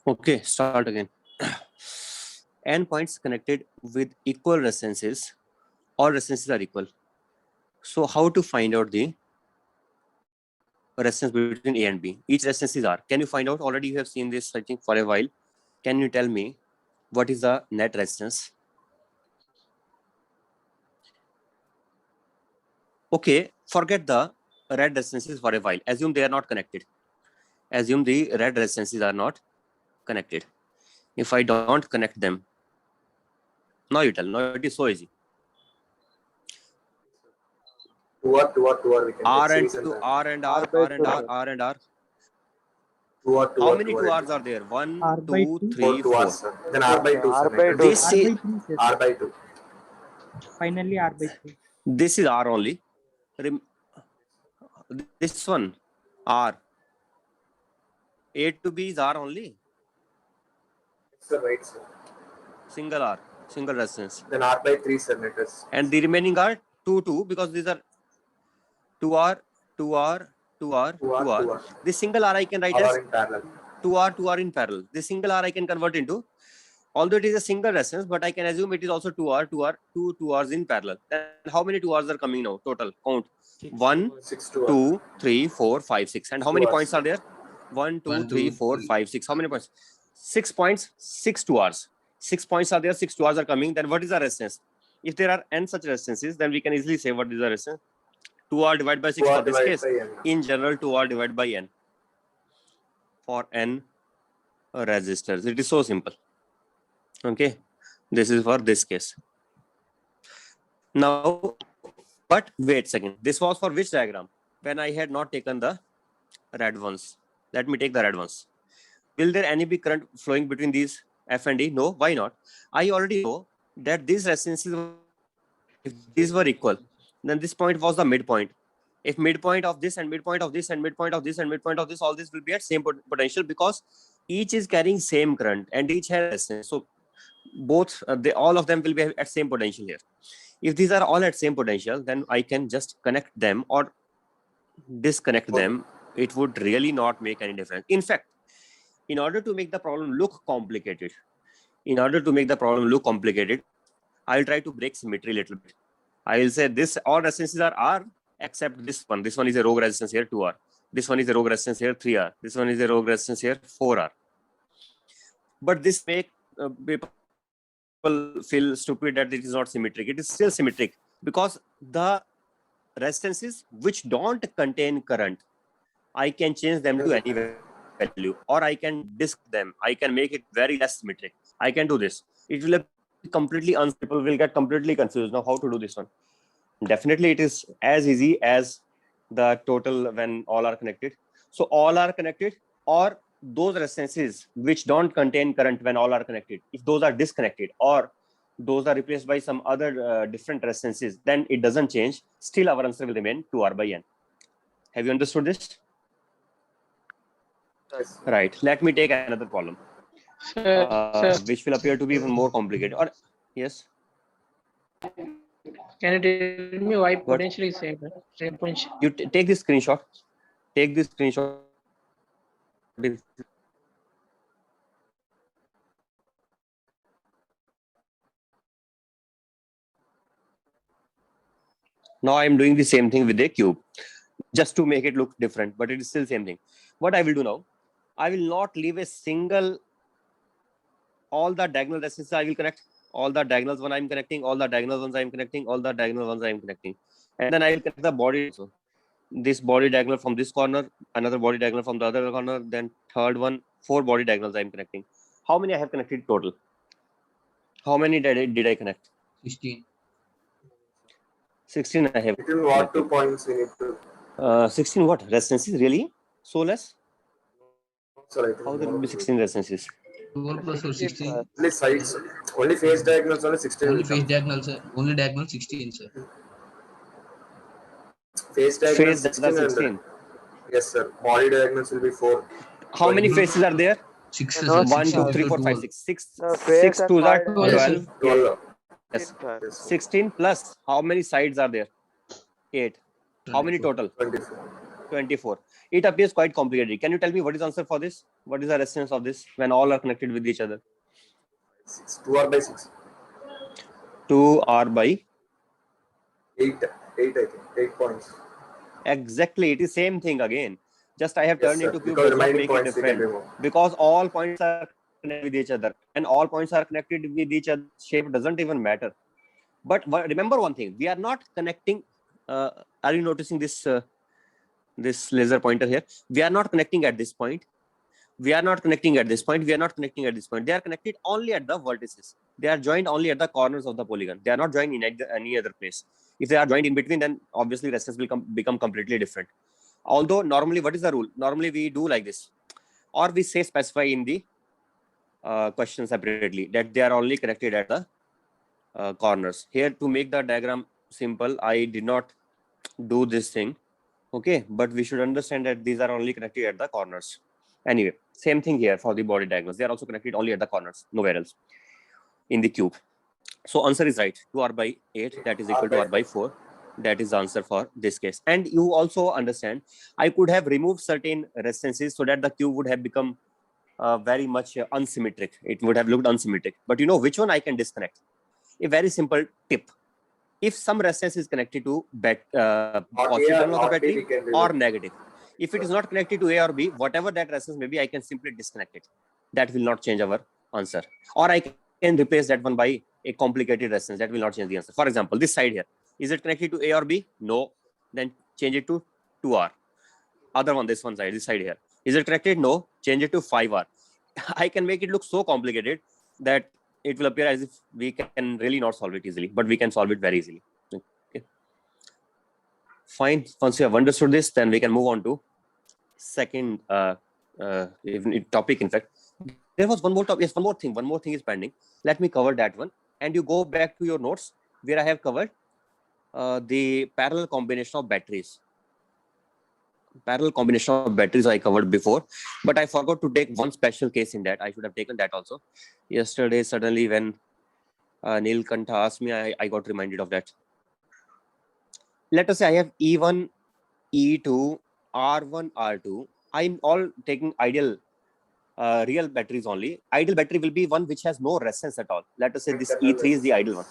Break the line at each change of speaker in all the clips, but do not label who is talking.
Okay, start again. N points connected with equal resistances. All resistances are equal. So how to find out the resistance between A and B? Each resistance is R. Can you find out? Already you have seen this, I think, for a while. Can you tell me what is the net resistance? Okay, forget the red resistances for a while. Assume they are not connected. Assume the red resistances are not connected. If I don't connect them, now you tell. Now it is so easy.
To what we can
R
take
and
series
to
and
R and R,
R by
R and
2,
R,
sir.
R and R.
How
many 2Rs are there? 1,
R by
2,
2.
3,
2
4.
hours, sir. Then R by 2,
R
sir.
by
Like
2.
This
R
is
by 3, sir.
R by 2.
Finally, R by 3.
this is R only. This one R. A to B is R only.
Sir, right, sir.
Single R, single resistance.
Then R by 3, sir. Let us.
And the remaining are 2, 2 because these are 2R, 2R, 2R, 2R.
2R.
This single R I can write
All
as
are in parallel.
2R, 2R in parallel. This single R I can convert into, although it is a single resistance, but I can assume it is also 2R, 2R, 2Rs in parallel. Then how many 2Rs are coming now? Total count. 1,
6
2, 3, 4, 5, 6. And how many
2
points
hours.
are there? 1, 2,
1,
3,
2,
4,
3.
5, 6. How many points? 6 points, 6 2Rs. 6 points are there, 6 2Rs are coming. Then what is the resistance? If there are n such resistances, then we can easily say what is the resistance. 2R divided by 6
2R
for this
divided
case.
by n.
In general, 2R divided by n. For n resistors. It is so simple. Okay. This is for this case. Now, but wait a second. This was for which diagram? When I had not taken the red ones. Let me take the red ones. Will there any be current flowing between these F and E? No. Why not? I already know that these resistances, if these were equal, then this point was the midpoint. If midpoint of this and midpoint of this and midpoint of this and midpoint of this, all this will be at same potential because each is carrying same current and each has resistance. So both, all of them will be at same potential here. If these are all at same potential, then I can just connect them or disconnect them. It would really not make any difference. In fact, in order to make the problem look complicated, I'll try to break symmetry a little bit. I will say this all resistances are R except this one. This one is a rogue resistance here, 2R. This one is a rogue resistance here, 3R. This one is a rogue resistance here, 4R. But this make people feel stupid that it is not symmetric. It is still symmetric because the resistances which don't contain current, I can change them to any value or I can disc them. I can make it very less symmetric. I can do this. It will be completely people will get completely confused now how to do this one. Definitely it is as easy as the total when all are connected. So all are connected or those resistances which don't contain current when all are connected, if those are disconnected or those are replaced by some other different resistances, then it doesn't change. Still our answer will remain 2R by N. Have you understood this?
Yes.
Right. Let me take another problem, which will appear to be even more complicated. Or yes.
Can you tell me why potential is same? Same potential.
You take this screenshot. Take this screenshot. Now I am doing the same thing with a cube, just to make it look different, but it is still same thing. What I will do now, I will not leave a single, all the diagonal resistances I will connect, all the diagonals one I am connecting, all the diagonal ones I am connecting, all the diagonal ones I am connecting. And then I will connect the body also. This body diagonal from this corner, another body diagonal from the other corner, then third one, 4 body diagonals I am connecting. How many I have connected total? How many did I connect?
16.
16 I have.
Between what 2 points we need to?
16 what? Resistances? Really? So less?
Sir, I think
How there will be 16 resistances?
12 plus 16.
only sides, only phase diagonals, only 16.
Only phase diagonal, sir. Only diagonal 16, sir.
Phase diagonals
Phase
16.
16.
Yes, sir. Body diagonals will be 4.
How many phases are there?
6,
No,
sir.
1,
6
2,
to
3, 4, 5,
12.
6. 6,
No, phase
6
and
2s are
5
12.
12.
Yes.
Yes.
16 plus how many sides are there? 8. How many
24.
total?
24.
24. It appears quite complicated. Can you tell me what is the answer for this? What is the resistance of this when all are connected with each other?
6. 2R by 6.
2R by
8. 8, I think. 8 points.
exactly. It is same thing again. Just I have
Yes,
turned
sir.
into cube
Because
does not
remaining
make it
points we can
different
remove.
because all points are connected with each other, and all points are connected with each other. Shape doesn't even matter. But remember one thing: we are not connecting. Are you noticing this? This laser pointer here? We are not connecting at this point. We are not connecting at this point. We are not connecting at this point. They are connected only at the vertices. They are joined only at the corners of the polygon. They are not joined in any other place. If they are joined in between, then obviously resistance will become completely different. Although normally, what is the rule? Normally we do like this, or we say specify in the question separately that they are only connected at the corners. Here, to make the diagram simple, I did not do this thing. Okay, but we should understand that these are only connected at the corners. Anyway, same thing here for the body diagonals. They are also connected only at the corners, nowhere else in the cube. So answer is right. 2R by 8, that is equal to R by 4. That is the answer for this case. And you also understand, I could have removed certain resistances so that the cube would have become very much unsymmetric. It would have looked unsymmetric. But you know which one I can disconnect? A very simple tip. If some resistance is connected to positive terminal of the battery or negative, if it is not connected to A or B, whatever that resistance may be, I can simply disconnect it. That will not change our answer. Or I can replace that one by a complicated resistance. That will not change the answer. For example, this side here, is it connected to A or B? No. Then change it to 2R. Other one, this one side, this side here. Is it connected? No. Change it to 5R. I can make it look so complicated that it will appear as if we can really not solve it easily, but we can solve it very easily. Okay. Fine. Once you have understood this, then we can move on to second topic. In fact, there was one more topic. Yes, one more thing. One more thing is pending. Let me cover that one. And you go back to your notes where I have covered the parallel combination of batteries. Parallel combination of batteries I covered before, but I forgot to take one special case in that. I should have taken that also. Yesterday, suddenly when Neil Kantha asked me, I got reminded of that. Let us say I have E1, E2, R1, R2. I'm all taking ideal real batteries only. Ideal battery will be one which has no resistance at all. Let us say this E3 is the ideal one.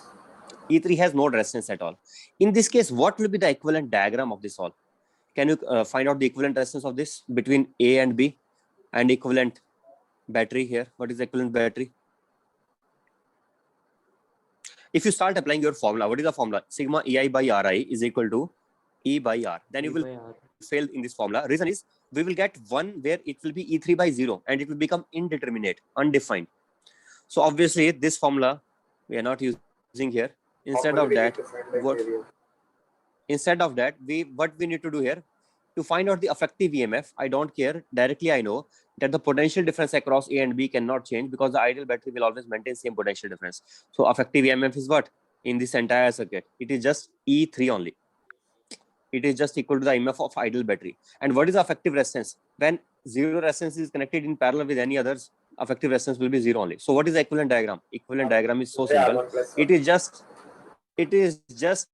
E3 has no resistance at all. In this case, what will be the equivalent diagram of this all? Can you find out the equivalent resistance of this between A and B and equivalent battery here? What is the equivalent battery? If you start applying your formula, what is the formula? Sigma EI by RI is equal to E by R. Then you will fail in this formula. Reason is we will get one where it will be E3 by 0 and it will become indeterminate, undefined. So obviously this formula we are not using here. Instead of that, what we need to do here to find out the effective EMF, I don't care. Directly I know that the potential difference across A and B cannot change because the ideal battery will always maintain same potential difference. So effective EMF is what? In this entire circuit, it is just E3 only. It is just equal to the EMF of ideal battery. And what is the effective resistance? When zero resistance is connected in parallel with any others, effective resistance will be 0 only. So what is the equivalent diagram? Equivalent diagram is so simple. It is just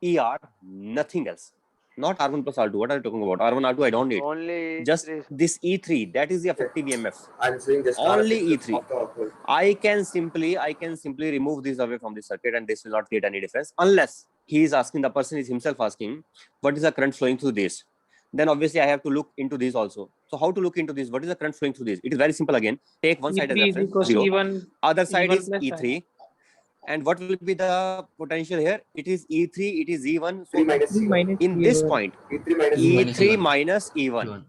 ER, nothing else. Not R1 plus R2. What are you talking about? R1, R2, I don't need.
Only
Just
three.
this E3, that is the effective EMF.
I'm saying just
Only E3. I can simply remove this away from the circuit and this will not create any difference unless he is asking, the person is himself asking, what is the current flowing through this? Then obviously I have to look into this also. So how to look into this? What is the current flowing through this? It is very simple again. Take one side as
E3 is
reference,
equals to
0.
E1,
Other side
E1
is
plus
E3. And what will be the potential here? It is E3, it is E1. So
3 minus
3 minus
in this
E1.
point,
E3 minus
E3
E1.
minus E1.
E1.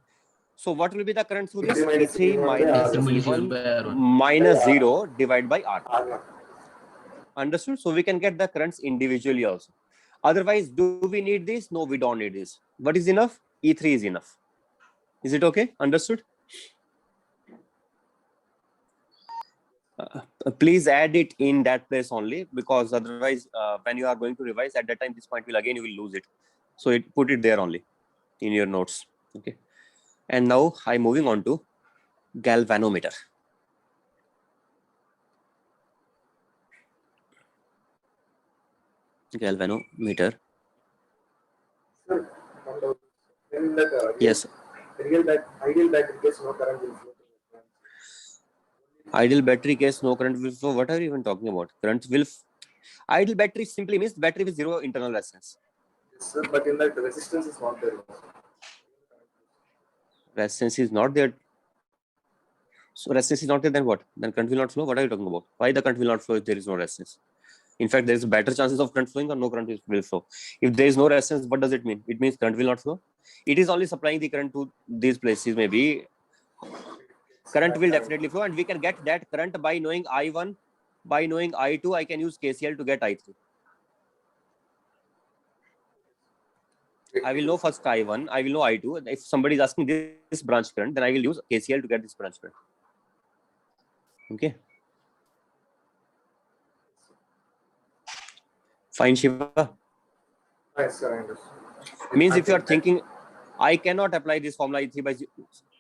So what will be the current through
E3
this?
minus
E3
E1
minus
by
E1
by R1.
minus 0 divided by R.
R1.
Understood? So we can get the currents individually also. Otherwise, do we need this? No, we don't need this. What is enough? E3 is enough. Is it okay? Understood? Please add it in that place only, because otherwise when you are going to revise at that time, this point will again you will lose it. So put it there only in your notes. Okay. And now I'm moving on to galvanometer. Galvanometer.
Sir, come down. In that
Yes.
ideal battery case, no current will flow through the branch.
Ideal battery case, no current will flow. What are you even talking about? Current will. Ideal battery simply means battery with zero internal resistance.
Yes, sir, but in that resistance is not there.
Resistance is not there. So resistance is not there, then what? Then current will not flow. What are you talking about? Why the current will not flow if there is no resistance? In fact, there is better chances of current flowing or no current will flow. If there is no resistance, what does it mean? It means current will not flow. It is only supplying the current to these places. Maybe current will definitely flow, and we can get that current by knowing I1, by knowing I2. I can use KCL to get I3. I will know first I1, I will know I2. If somebody is asking this branch current, then I will use KCL to get this branch current. Okay. Fine, Shiva.
Yes, sir, I understand.
Means if you are thinking, I cannot apply this formula E3 by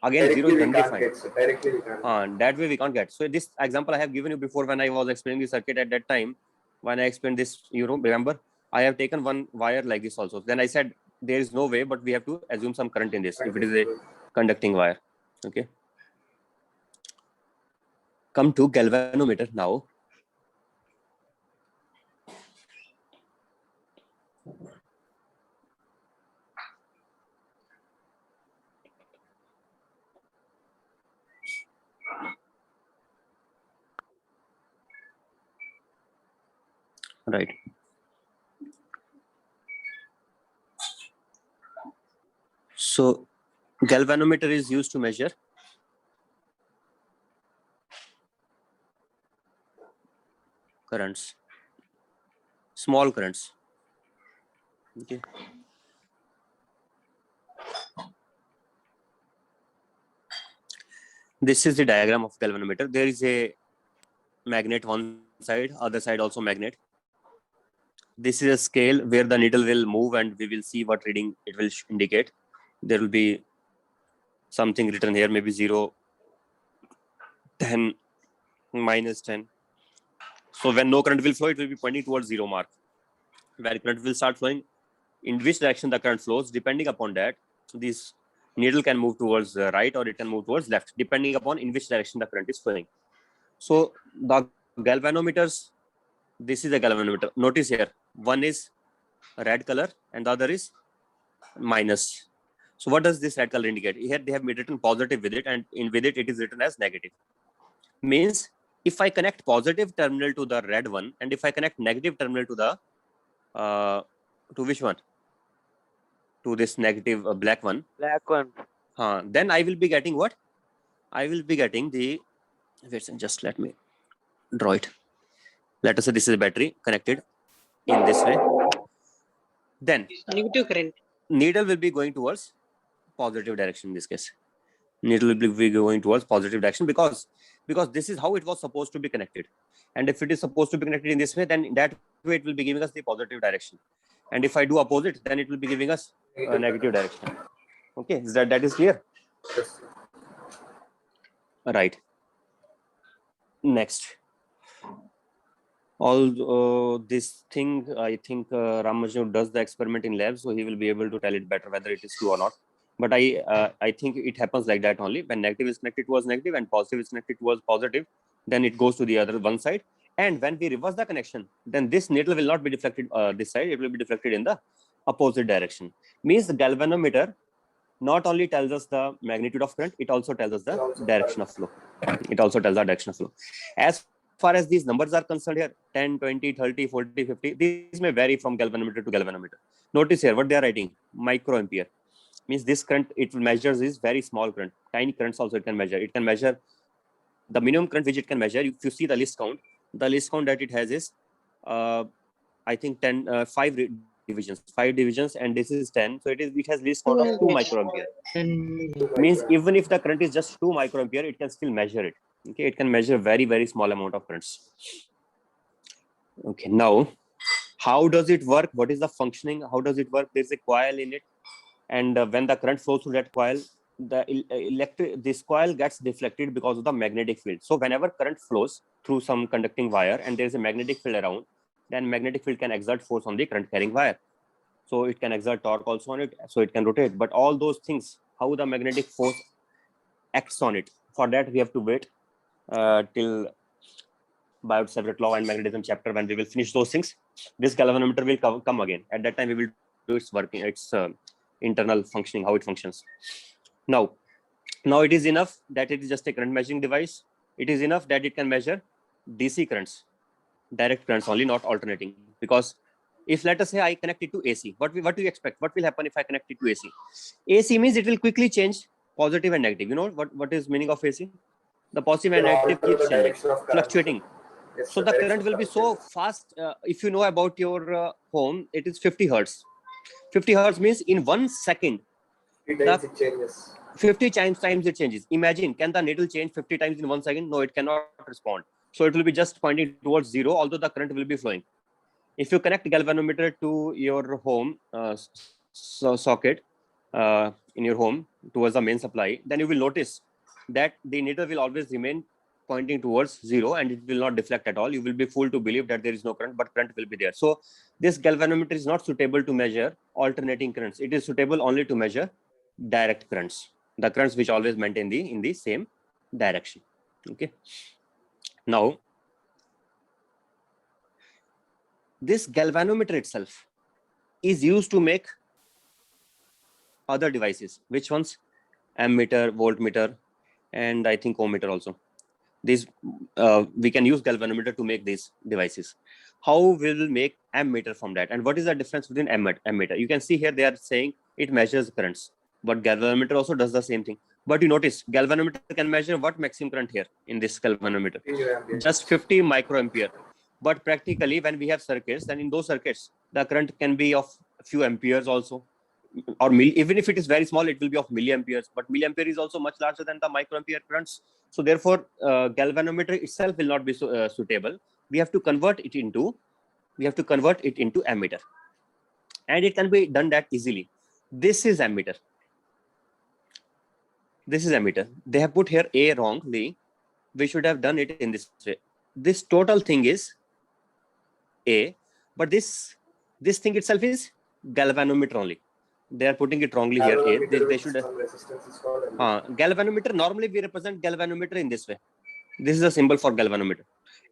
again
directly
0 is
we
then
can't
defined.
get, sir. Directly we can't.
That way we can't get. So this example I have given you before when I was explaining the circuit at that time, when I explained this, remember, I have taken one wire like this also. Then I said there is no way, but we have to assume some current in this if it is a conducting wire. Okay. Come to galvanometer now. Right. So galvanometer is used to measure currents, small currents. Okay. This is the diagram of galvanometer. There is a magnet one side, other side also magnet. This is a scale where the needle will move and we will see what reading it will indicate. There will be something written here, maybe 0, 10, -10. So when no current will flow, it will be pointing towards 0 mark. When current will start flowing, in which direction the current flows, depending upon that, this needle can move towards the right or it can move towards left, depending upon in which direction the current is flowing. So the galvanometers, this is a galvanometer. Notice here, one is red color and the other is minus. So what does this red color indicate? Here they have written positive with it, and with it is written as negative. Means if I connect positive terminal to the red one, and if I connect negative terminal to the to which one? To this negative black one.
Black one.
Then I will be getting what? I will be getting the. Wait, just let me draw it. Let us say this is a battery connected in this way. Then
Negative current.
needle will be going towards positive direction in this case. Needle will be going towards positive direction because this is how it was supposed to be connected. And if it is supposed to be connected in this way, then that way it will be giving us the positive direction. And if I do opposite, then it will be giving us a negative direction. Okay, is that is clear?
Yes.
Right. Next. All this thing, I think Ramajnu does the experiment in lab, so he will be able to tell it better whether it is true or not. But I think it happens like that only. When negative is connected towards negative and positive is connected towards positive, then it goes to the other one side. And when we reverse the connection, then this needle will not be deflected this side, it will be deflected in the opposite direction. Means the galvanometer not only tells us the magnitude of current, it also tells us the direction of flow. It also tells the direction of flow. As far as these numbers are concerned here, 10, 20, 30, 40, 50, these may vary from galvanometer to galvanometer. Notice here what they are writing, microampere. Means this current it measures is very small current. Tiny currents also it can measure. It can measure the minimum current which it can measure. If you see the list count that it has is I think 5 divisions, and this is 10. So it has list count of 2 microampere. Means even if the current is just 2 microampere, it can still measure it. Okay, it can measure very, very small amount of currents. Okay, now how does it work? What is the functioning? How does it work? There's a coil in it, and when the current flows through that coil, this coil gets deflected because of the magnetic field. So whenever current flows through some conducting wire and there is a magnetic field around, then magnetic field can exert force on the current carrying wire. so it can exert torque also on it, so it can rotate. But all those things, how the magnetic force acts on it, for that we have to wait till Biot-Savart law and magnetism chapter, when we will finish those things. This galvanometer will come again. At that time, we will do its working, its internal functioning, how it functions. Now it is enough that it is just a current measuring device. It is enough that it can measure DC currents, direct currents only, not alternating. Because if, let us say, I connect it to AC, what do you expect? What will happen if I connect it to AC? AC means it will quickly change positive and negative. You know what is meaning of AC? The positive and negative keeps changing, fluctuating.
Yes,
So the current will be so fast. If you know about your home, it is 50 hertz. 50 hertz means in 1 second,
it changes.
50 times it changes. Imagine, can the needle change 50 times in 1 second? No, it cannot respond. So it will be just pointing towards zero, although the current will be flowing. If you connect galvanometer to your home socket in your home towards the main supply, then you will notice that the needle will always remain pointing towards zero, and it will not deflect at all. You will be fooled to believe that there is no current, but current will be there. So this galvanometer is not suitable to measure alternating currents. It is suitable only to measure direct currents, the currents which always maintain in the same direction. Okay. Now, this galvanometer itself is used to make other devices. Which ones? Ammeter, voltmeter, and I think ohmmeter also. These we can use galvanometer to make these devices. How will make ammeter from that? And what is the difference between ammeter? You can see here they are saying it measures currents, but galvanometer also does the same thing. But you notice galvanometer can measure what maximum current here in this galvanometer? Just 50 microampere. But practically, when we have circuits, then in those circuits, the current can be of a few amperes also, or even if it is very small, it will be of milliamperes. But milliampere is also much larger than the microampere currents. So therefore, galvanometer itself will not be suitable. We have to convert it into ammeter, and it can be done that easily. This is ammeter. This is ammeter. They have put here A wrongly. We should have done it in this way. This total thing is A, but this thing itself is galvanometer only. They are putting it wrongly here. A. They should have. Galvanometer, normally we represent galvanometer in this way. This is a symbol for galvanometer.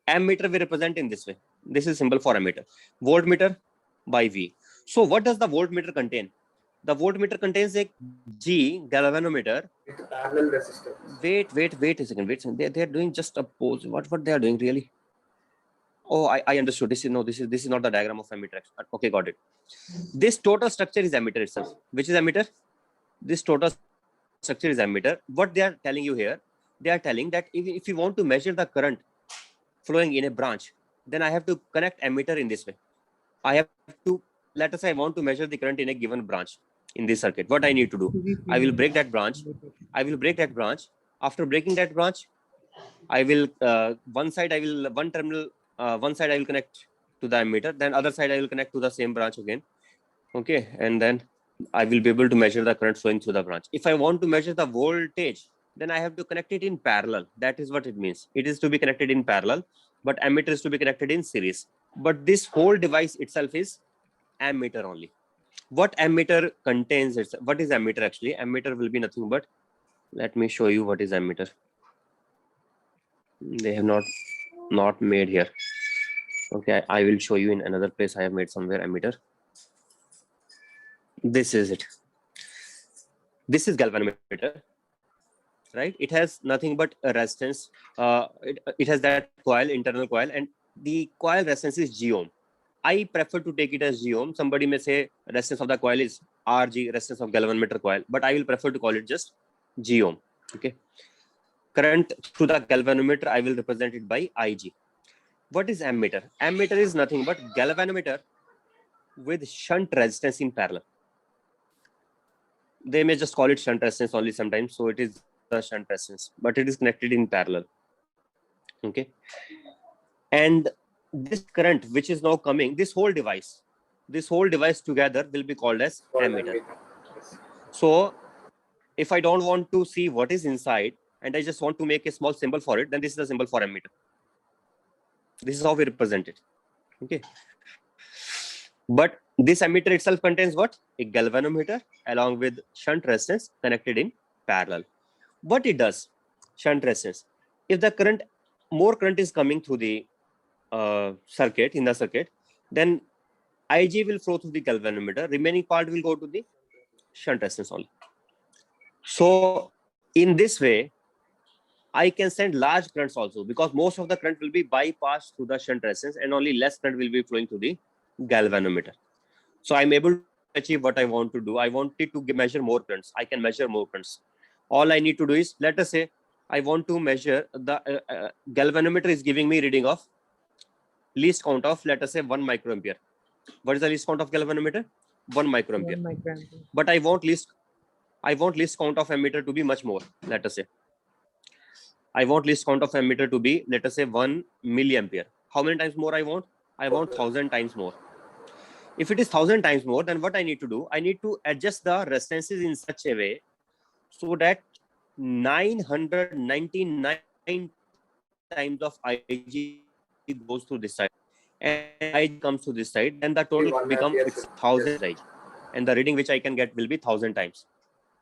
Ammeter we represent in this way. This is symbol for ammeter. Voltmeter by V. So what does the voltmeter contain? The voltmeter contains a G galvanometer.
With parallel resistance.
Wait a second. They are doing just a pose. What they are doing really? Oh, I understood. This is not the diagram of ammeter. Okay, got it. This total structure is ammeter itself. Which is ammeter? This total structure is ammeter. What they are telling you here, they are telling that if you want to measure the current flowing in a branch, then I have to connect ammeter in this way. I have to, let us say I want to measure the current in a given branch in this circuit. What I need to do? I will break that branch. After breaking that branch, I will one side I will connect to the ammeter, then other side I will connect to the same branch again. Okay, and then I will be able to measure the current flowing through the branch. If I want to measure the voltage, then I have to connect it in parallel. That is what it means. It is to be connected in parallel, but ammeter is to be connected in series. But this whole device itself is ammeter only. What ammeter contains? What is ammeter actually? Ammeter will be nothing but, let me show you what is ammeter. They have not made here. Okay, I will show you in another place. I have made somewhere ammeter. This is it. This is galvanometer, right? It has nothing but a resistance. It has that coil, internal coil, and the coil resistance is G ohm. I prefer to take it as G ohm. Somebody may say resistance of the coil is RG, resistance of galvanometer coil, but I will prefer to call it just G ohm. Okay. Current through the galvanometer, I will represent it by IG. What is ammeter? Ammeter is nothing but galvanometer with shunt resistance in parallel. They may just call it shunt resistance only sometimes. So it is the shunt resistance, but it is connected in parallel. Okay. And this current, which is now coming, this whole device together will be called as ammeter. So if I don't want to see what is inside and I just want to make a small symbol for it, then this is the symbol for ammeter. This is how we represent it. Okay. But this ammeter itself contains what? A galvanometer along with shunt resistance connected in parallel. What it does, shunt resistance, if the current, more current is coming through the circuit, in the circuit, then Ig will flow through the galvanometer, remaining part will go to the shunt resistance only. So in this way, I can send large currents also, because most of the current will be bypassed through the shunt resistance and only less current will be flowing through the galvanometer. So I'm able to achieve what I want to do. I wanted to measure more currents. I can measure more currents. All I need to do is, let us say, I want to measure the galvanometer is giving me reading of least count of, let us say, 1 microampere. What is the least count of galvanometer? 1 microampere.
1 microampere.
But I want least count of ammeter to be much more. Let us say I want least count of ammeter to be, let us say, 1 milliampere. How many times more I want? I want 1000 times more. If it is 1000 times more, then what I need to do? I need to adjust the resistances in such a way so that 999 times of Ig goes to this side and Ig comes to this side, then the total
1
become
ampere,
it's
sir.
1000 Ig, and the reading which I can get will be 1000 times.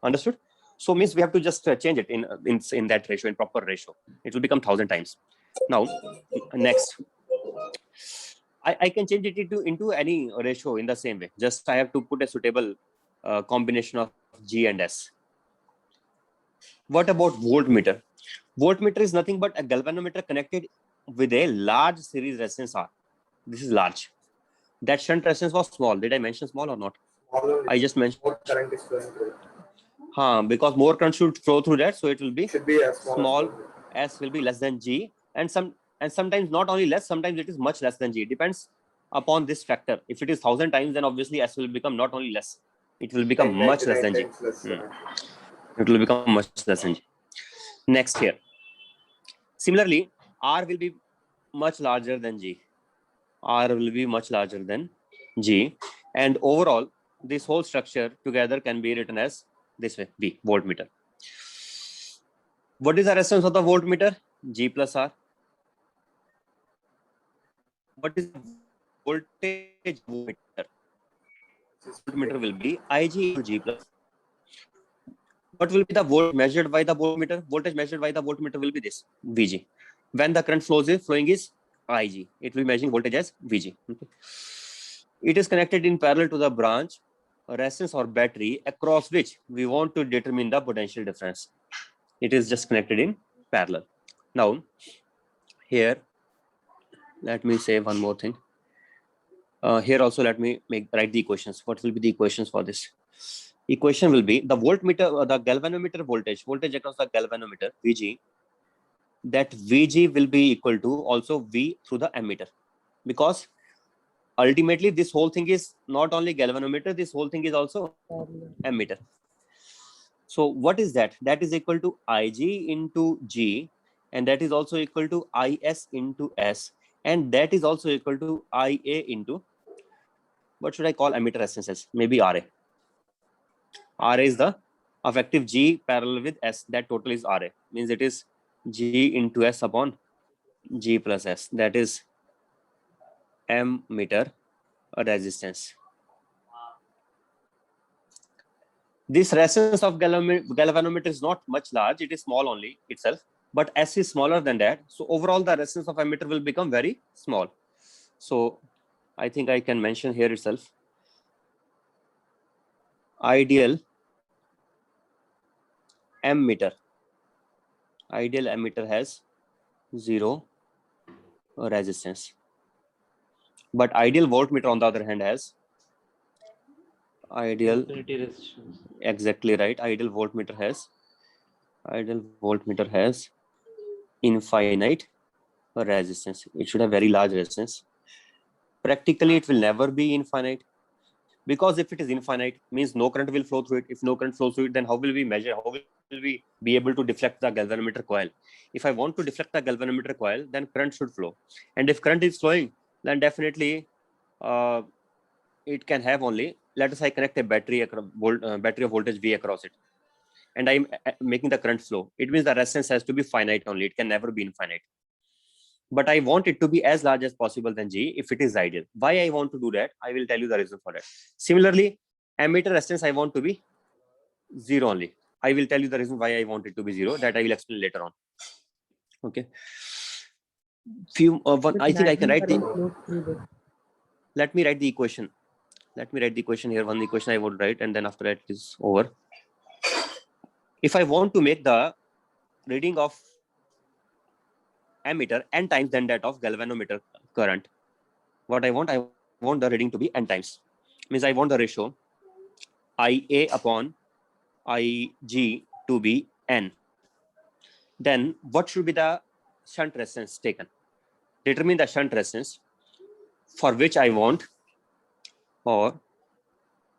Understood? So means we have to just change it in that ratio, in proper ratio. It will become 1000 times. Now, next, I can change it into any ratio in the same way. Just I have to put a suitable combination of G and S. What about voltmeter? Voltmeter is nothing but a galvanometer connected with a large series resistance R. This is large. That shunt resistance was small. Did I mention small or not?
Smaller,
I just mentioned.
more current is flowing through it.
Because more current should flow through that, so it will be
Should be as
small. S will be less than G, and sometimes not only less, sometimes it is much less than G. It depends upon this factor. If it is 1000 times, then obviously S will become not only less, it will become much less than G. It will become much less than G. Next here. Similarly, R will be much larger than G. R will be much larger than G, and overall, this whole structure together can be written as this way: V, voltmeter. What is the resistance of the voltmeter? G plus R. What is the voltage voltmeter? Voltmeter will be Ig into G plus. What will be the volt measured by the voltmeter? Voltage measured by the voltmeter will be this, Vg. When the current flowing is Ig, it will be measuring voltage as Vg. Okay. It is connected in parallel to the branch, resistance or battery across which we want to determine the potential difference. It is just connected in parallel. Now, here, let me say one more thing. Here also, let me write the equations. What will be the equations for this? Equation will be the voltmeter, the galvanometer voltage across the galvanometer, Vg. That Vg will be equal to also V through the ammeter, because ultimately this whole thing is not only galvanometer, this whole thing is also ammeter. So what is that? That is equal to Ig into G, and that is also equal to Is into S, and that is also equal to Ia into, what should I call ammeter resistance? Maybe Ra. Ra is the effective G parallel with S. That total is Ra. Means it is G into S upon G plus S. That is M meter resistance. This resistance of galvanometer is not much large. It is small only itself, but S is smaller than that. So overall, the resistance of ammeter will become very small. So I think I can mention here itself. Ideal ammeter. Ideal ammeter has 0 resistance. But ideal voltmeter, on the other hand, has ideal
Infinity resistance.
Exactly right. Ideal voltmeter has infinite resistance. It should have very large resistance. Practically, it will never be infinite, because if it is infinite, means no current will flow through it. If no current flows through it, then how will we measure? How will we be able to deflect the galvanometer coil? If I want to deflect the galvanometer coil, then current should flow. And if current is flowing, then definitely it can have only, let us say I connect a battery of voltage V across it, and I'm making the current flow. It means the resistance has to be finite only. It can never be infinite. but I want it to be as large as possible than G if it is ideal. Why I want to do that? I will tell you the reason for that. Similarly, ammeter resistance I want to be 0 only. I will tell you the reason why I want it to be 0. That I will explain later on. Okay. I think I can write the. Let me write the equation. Let me write the equation here. One equation I would write, and then after that is over. If I want to make the reading of ammeter n times than that of galvanometer current, what I want the reading to be n times. Means I want the ratio IA upon IG to be n. Then what should be the shunt resistance taken? Determine the shunt resistance for which I want, or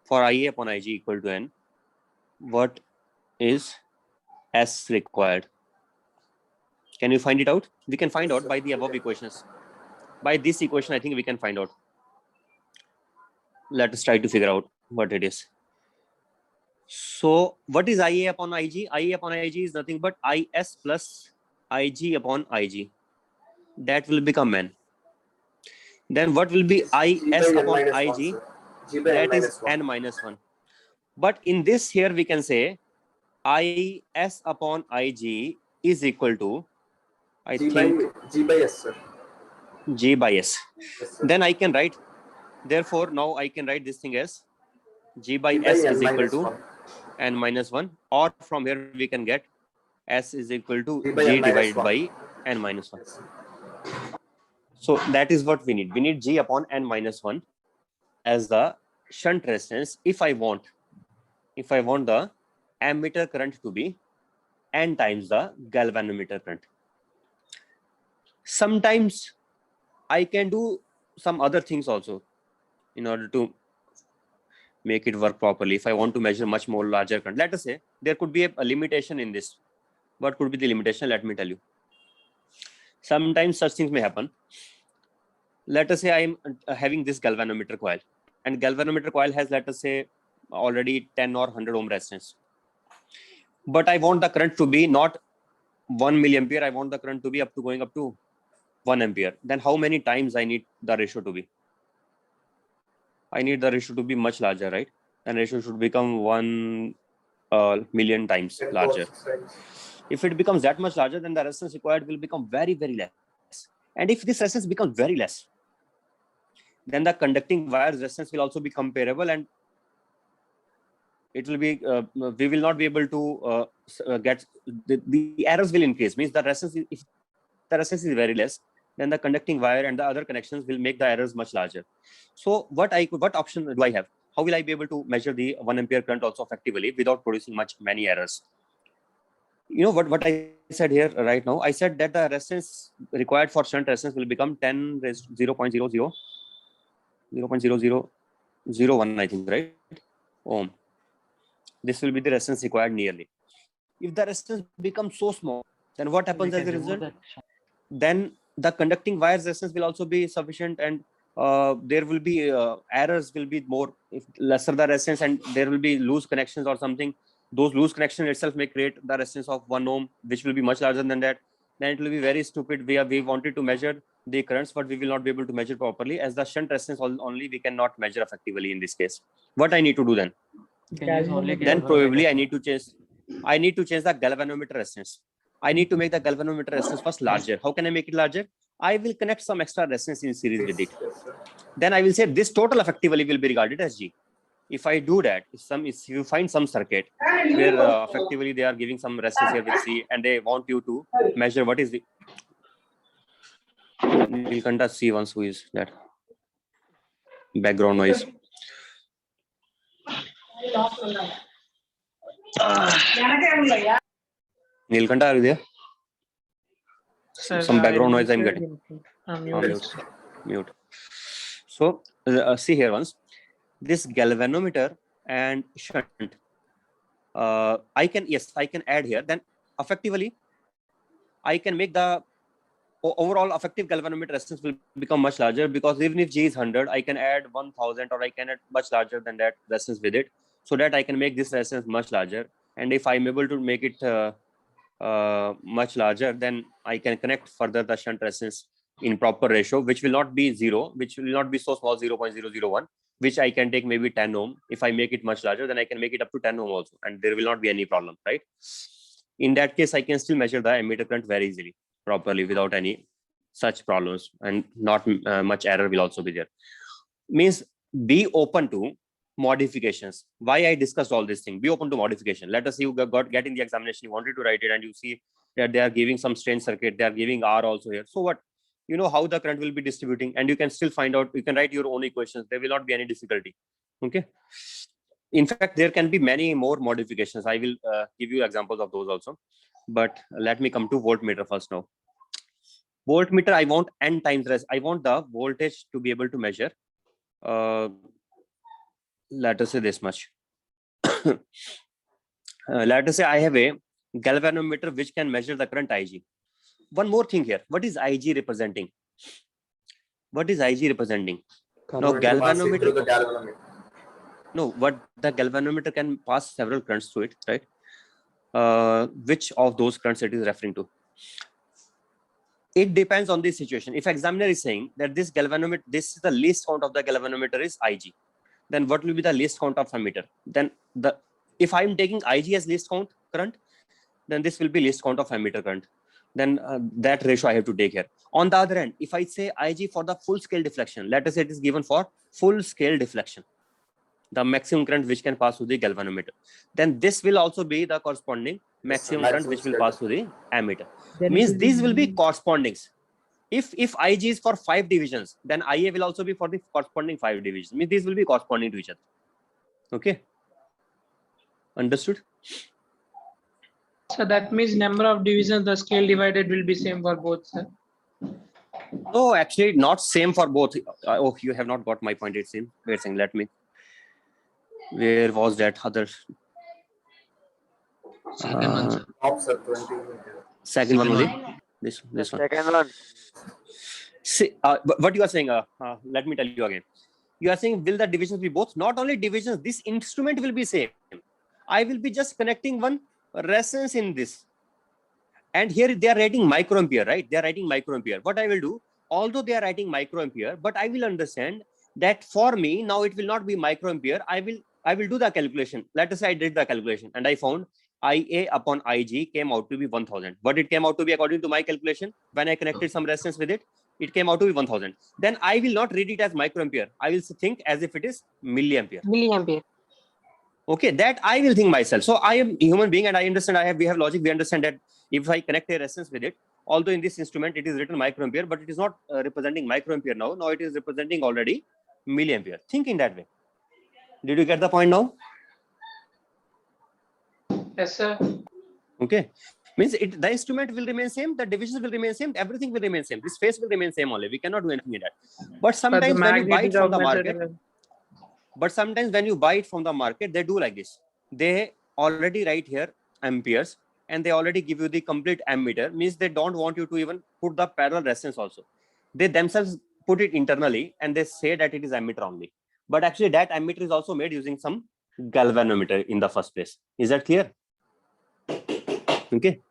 for IA upon IG equal to n, what is S required? Can you find it out? We can find out by the above equations. By this equation, I think we can find out. Let us try to figure out what it is. So what is IA upon IG? IA upon IG is nothing but IS plus IG upon IG. That will become n. Then what will be IS upon IG? That is n minus 1. But in this here, we can say IS upon IG is equal to, I think,
G by S, sir.
G by S.
Yes, sir.
Then I can write, therefore, now I can write this thing as G by
G by
S
N
is equal
minus
to
1.
n minus 1, or from here we can get S is equal to
G by
G
N minus
divided
1.
by n minus 1.
Yes, sir.
So that is what we need. We need G upon n minus 1 as the shunt resistance if I want the ammeter current to be n times the galvanometer current. Sometimes I can do some other things also in order to make it work properly. If I want to measure much more larger current, let us say there could be a limitation in this. What could be the limitation? Let me tell you. Sometimes such things may happen. Let us say I am having this galvanometer coil, and galvanometer coil has, let us say, already 10 or 100 ohm resistance. But I want the current to be not 1 milliampere. I want the current to be going up to 1 ampere. Then how many times I need the ratio to be? I need the ratio to be much larger, right? And ratio should become 1 million times larger. If it becomes that much larger, then the resistance required will become very, very less. And if this resistance becomes very less, then the conducting wire's resistance will also be comparable, and it will be we will not be able to get the errors will increase. Means the resistance, if the resistance is very less, then the conducting wire and the other connections will make the errors much larger. So what option do I have? How will I be able to measure the 1 ampere current also effectively without producing many errors? You know what I said here right now? I said that the resistance required for shunt resistance will become 10 raised to 0.0001, I think, right? Ohm. This will be the resistance required nearly. If the resistance becomes so small, then what happens as a result? Then the conducting wire resistance will also be sufficient, and there will be errors will be more if lesser the resistance, and there will be loose connections or something. Those loose connections itself may create the resistance of 1 ohm, which will be much larger than that. Then it will be very stupid. We wanted to measure the currents, but we will not be able to measure properly, as the shunt resistance only we cannot measure effectively in this case. What I need to do then? Then probably I need to change the galvanometer resistance. I need to make the galvanometer resistance first larger. How can I make it larger? I will connect some extra resistance in series with it. Then I will say this total effectively will be regarded as G. If I do that, if you find some circuit where effectively they are giving some resistance here with C, and they want you to measure what is the Nilkanta C once, who is that background noise. Nilkanta, are you there?
Sir,
Some background
I
noise I'm
muted
getting.
him.
Mute. So see here once, this galvanometer and shunt. I can add here. Then effectively, I can make the overall effective galvanometer resistance will become much larger, because even if G is 100, I can add 1000, or I can add much larger than that resistance with it, so that I can make this resistance much larger. And if I'm able to make it much larger, then I can connect further the shunt resistance in proper ratio, which will not be 0, which will not be so small, 0.001, which I can take maybe 10 ohm. If I make it much larger, then I can make it up to 10 ohm also, and there will not be any problem, right? In that case, I can still measure the emitter current very easily, properly, without any such problems, and not much error will also be there. Means be open to modifications. Why I discussed all this thing? Be open to modification. Let us say you get in the examination, you wanted to write it, and you see that they are giving some strange circuit, they are giving R also here. So what? You know how the current will be distributing, and you can still find out. You can write your own equations. There will not be any difficulty. Okay. In fact, there can be many more modifications. I will give you examples of those also. But let me come to voltmeter first now. Voltmeter, I want n times rest. I want the voltage to be able to measure. Let us say this much. Let us say I have a galvanometer which can measure the current Ig. One more thing here. What is Ig representing? What is Ig representing? Now, galvanometer.
Through the galvanometer.
No, what the galvanometer can pass several currents through it, right? Which of those currents it is referring to? It depends on the situation. If examiner is saying that this galvanometer, this is the least count of the galvanometer is Ig, then what will be the least count of ammeter? Then if I'm taking Ig as least count current, then this will be least count of ammeter current. Then that ratio I have to take here. On the other hand, if I say Ig for the full scale deflection, let us say it is given for full scale deflection, the maximum current which can pass through the galvanometer, then this will also be the corresponding maximum current which will pass through the ammeter.
Then
Means
it will
these will be correspondings. If Ig is for 5 divisions, then Ia will also be for the corresponding 5 divisions. Means these will be corresponding to each other. Okay. Understood?
So that means number of divisions the scale divided will be same for both, sir.
No, actually not same for both. Oh, you have not got my point. It's in. Wait a second. Let me. Where was that other?
Second one, sir.
Top, sir, 20.
Second one
Second
only.
one.
This
The
one.
second one.
See, what you are saying, let me tell you again. You are saying, will the divisions be both? Not only divisions, this instrument will be same. I will be just connecting one resistance in this. And here they are writing microampere, right? They are writing microampere. What I will do, although they are writing microampere, but I will understand that for me, now it will not be microampere. I will do the calculation. Let us say I did the calculation and I found Ia upon Ig came out to be 1000. What it came out to be according to my calculation, when I connected some resistance with it, it came out to be 1000. Then I will not read it as microampere. I will think as if it is milliampere.
Milliampere.
Okay, that I will think myself. So I am a human being and I understand we have logic. We understand that if I connect a resistance with it, although in this instrument it is written microampere, but it is not representing microampere now. Now it is representing already milliampere. Think in that way. Did you get the point now?
Yes, sir.
Okay. Means the instrument will remain same, the divisions will remain same, everything will remain same. This phase will remain same only. We cannot do anything in that. But sometimes when you buy it from the market, they do like this. They already write here amperes and they already give you the complete ammeter. Means they don't want you to even put the parallel resistance also. They themselves put it internally and they say that it is ammeter only. But actually that ammeter is also made using some galvanometer in the first place. Is that clear? Okay.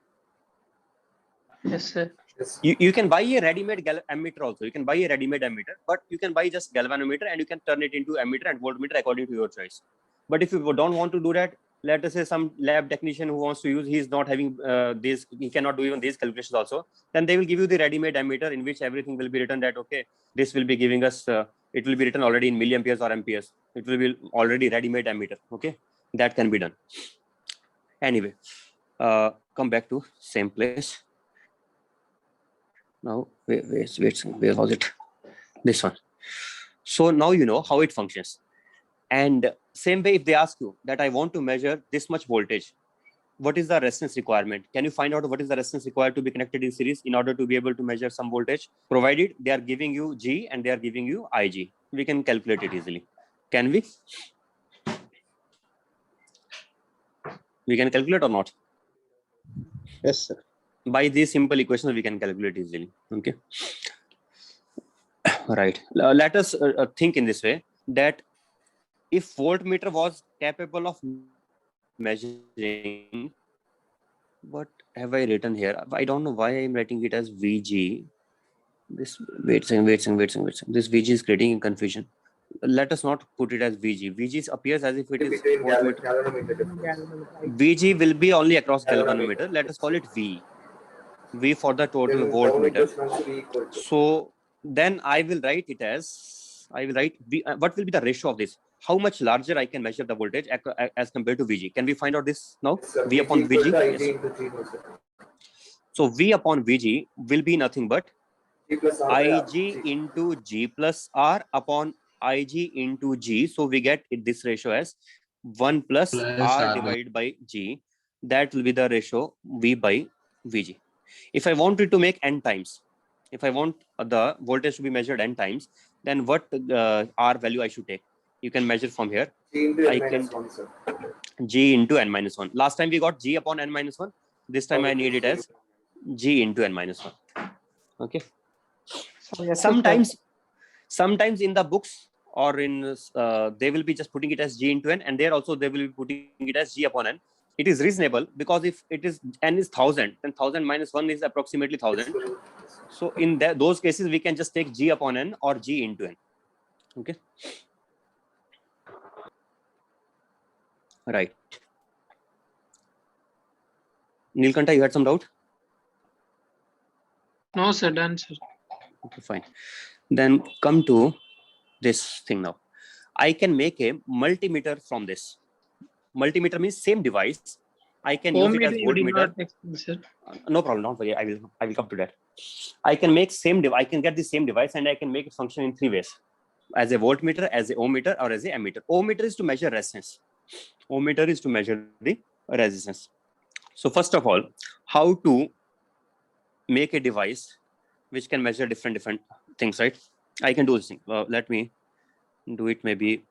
Yes, sir.
Yes.
You can buy a ready-made ammeter also. You can buy a ready-made ammeter, but you can buy just galvanometer and you can turn it into ammeter and voltmeter according to your choice. But if you don't want to do that, let us say some lab technician who wants to use, he's not having this, he cannot do even these calculations also, then they will give you the ready-made ammeter in which everything will be written that, okay, this will be giving us, it will be written already in milliamperes or amperes. It will be already ready-made ammeter. Okay, that can be done. Anyway, come back to same place. Now, wait, where was it? This one. So now you know how it functions. And same way, if they ask you that I want to measure this much voltage, what is the resistance requirement? Can you find out what is the resistance required to be connected in series in order to be able to measure some voltage? Provided they are giving you G and they are giving you Ig. We can calculate it easily. Can we? We can calculate or not?
Yes, sir.
By these simple equations, we can calculate easily. Okay. Right. Let us think in this way that if voltmeter was capable of measuring, what have I written here? I don't know why I'm writing it as VG. This wait a second. This VG is creating confusion. Let us not put it as VG. VG appears as if it is
Between
voltmeter.
galvanometer difference.
Galvanometer.
VG will be only across
Galvanometer.
galvanometer. Let us call it V. V for the total
Then
voltmeter.
galvanometer must be equal to.
So then I will write it as, I will write V. What will be the ratio of this? How much larger I can measure the voltage as compared to VG? Can we find out this now?
Sir,
V upon
equal
VG.
to IG
Yes.
into G no, sir.
So V upon VG will be nothing but
G plus R by R.
IG into G plus R upon IG into G. So we get this ratio as 1 plus
Plus
R
R by-
divided by G. That will be the ratio V by VG. If I want it to make n times, if I want the voltage to be measured n times, then what R value I should take? You can measure from here.
G into
I
N minus
can-
1, sir.
G into n minus 1. Last time we got G upon n minus 1. This time I need it as G into n minus 1. Okay.
So yes, sir,
Sometimes in the books or in they will be just putting it as G into n, and there also they will be putting it as G upon n. It is reasonable because if it is n is 1000, then 1000 minus 1 is approximately 1000. So in those cases, we can just take G upon n or G into n. Okay. Right. Neelkanta, you had some doubt?
No, sir, done, sir.
Okay, fine. Then come to this thing now. I can make a multimeter from this. Multimeter means same device. I can use it as
Ohmmeter you did
voltmeter.
not explain, sir.
No problem. Don't worry. I will come to that. I can make I can get the same device and I can make it function in 3 ways: as a voltmeter, as a ohmmeter, or as a ammeter. Ohmmeter is to measure resistance. Ohmmeter is to measure the resistance. So first of all, how to make a device which can measure different things, right? I can do this thing. Let me do it maybe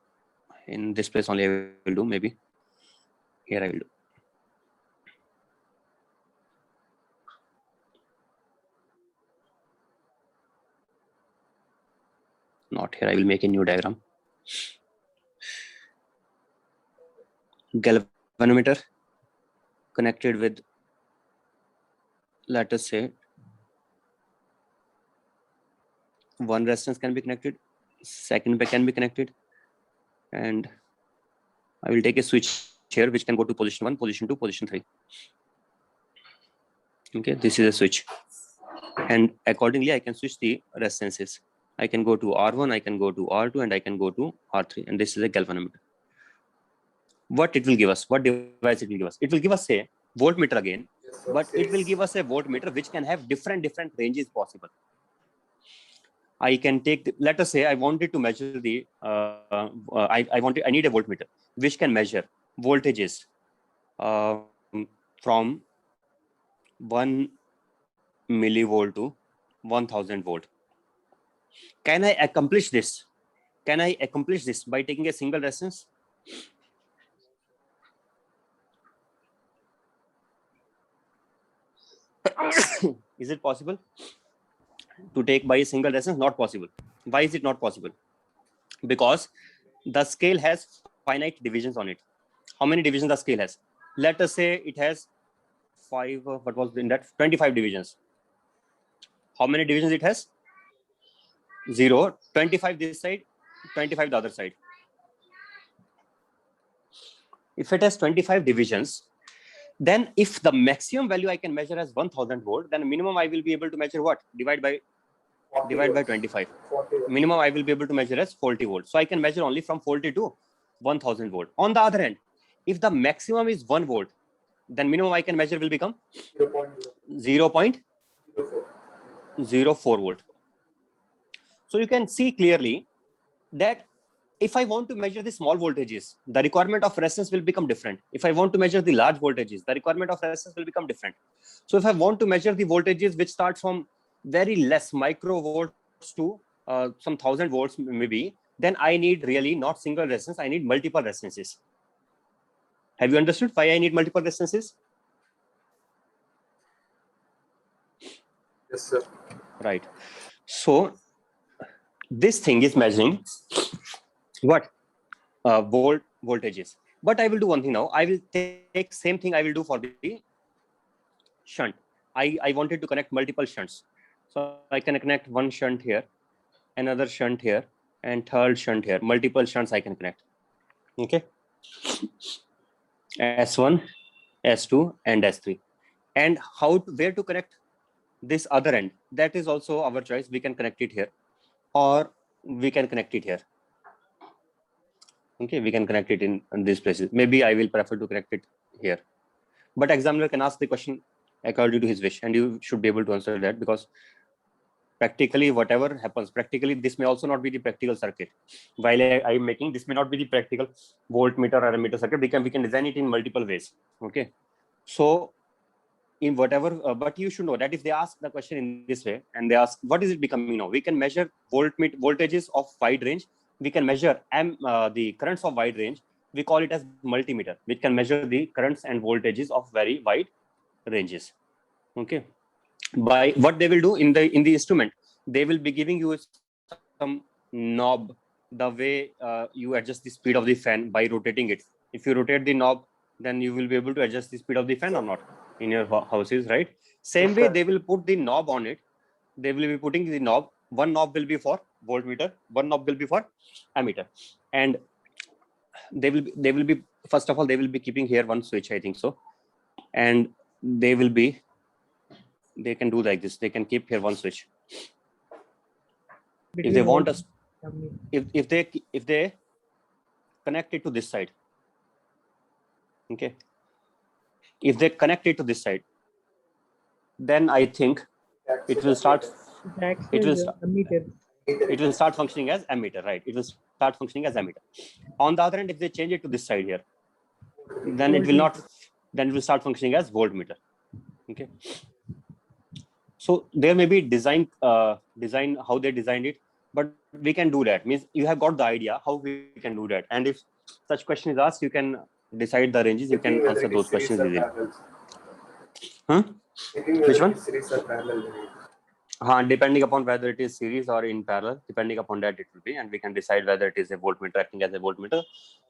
in this place only. I will do maybe here. I will do. Not here. I will make a new diagram. Galvanometer connected with, let us say, one resistance can be connected, second can be connected, and I will take a switch here which can go to position 1, position 2, position 3. Okay, this is a switch, and accordingly I can switch the resistances. I can go to R1, I can go to R2, and I can go to R3, and this is a galvanometer. What it will give us? What device it will give us? It will give us a voltmeter again,
Yes, sir.
but it will give us a voltmeter which can have different ranges possible. I can take, let us say I wanted to measure the, I need a voltmeter which can measure voltages from 1 millivolt to 1000 volt. Can I accomplish this? Can I accomplish this by taking a single resistance? Is it possible to take by a single resistance? Not possible. Why is it not possible? Because the scale has finite divisions on it. How many divisions the scale has? Let us say it has 25 divisions. How many divisions it has? 0, 25 this side, 25 the other side. If it has 25 divisions, then if the maximum value I can measure as 1000 volt, then minimum I will be able to measure what? Divide by 25.
40
Minimum I will be able to measure as 40 volts. So I can measure only from 40 to 1000 volt. On the other hand, if the maximum is 1 volt, then minimum I can measure will become 0.04 volt. So you can see clearly that if I want to measure the small voltages, the requirement of resistance will become different. If I want to measure the large voltages, the requirement of resistance will become different. So if I want to measure the voltages which start from very less microvolts to some 1000 volts maybe, then I need really not single resistance, I need multiple resistances. Have you understood why I need multiple resistances?
Yes, sir.
Right. So this thing is measuring what? Voltages. But I will do one thing now. I will take same thing I will do for the shunt. I wanted to connect multiple shunts. So I can connect one shunt here, another shunt here, and third shunt here. Multiple shunts I can connect. Okay. S1, S2, and S3. And where to connect this other end? That is also our choice. We can connect it here, or we can connect it here. Okay, we can connect it in these places. Maybe I will prefer to connect it here. But examiner can ask the question according to his wish, and you should be able to answer that, because practically whatever happens, practically this may also not be the practical circuit. While I am making, this may not be the practical voltmeter or ammeter circuit. We can design it in multiple ways. Okay, so in whatever, but you should know that if they ask the question in this way and they ask what is it becoming now, we can measure voltages of wide range. We can measure the currents of wide range. We call it as multimeter, which can measure the currents and voltages of very wide ranges. Okay, by what they will do in the instrument, they will be giving you some knob, the way you adjust the speed of the fan by rotating it. If you rotate the knob, then you will be able to adjust the speed of the fan or not in your houses, right? Same way, they will put the knob on it. They will be putting the knob. One knob will be for voltmeter, one knob will be for ammeter, and they will be first of all, they will be keeping here one switch, I think so, and they can do like this. They can keep here one switch. If they want us, if they connect it to this side, okay, if they connect it to this side, then I think it will start functioning as ammeter, right? It will start functioning as ammeter. On the other hand, if they change it to this side here, then it will not, then it will start functioning as voltmeter. Okay, so there may be design how they designed it, but we can do that. Means you have got the idea how we can do that, and if such question is asked, you can decide the ranges. You can answer those questions easily. Which one?
Series or parallel.
Depending upon whether it is series or in parallel, depending upon that it will be, and we can decide whether it is a voltmeter acting as a voltmeter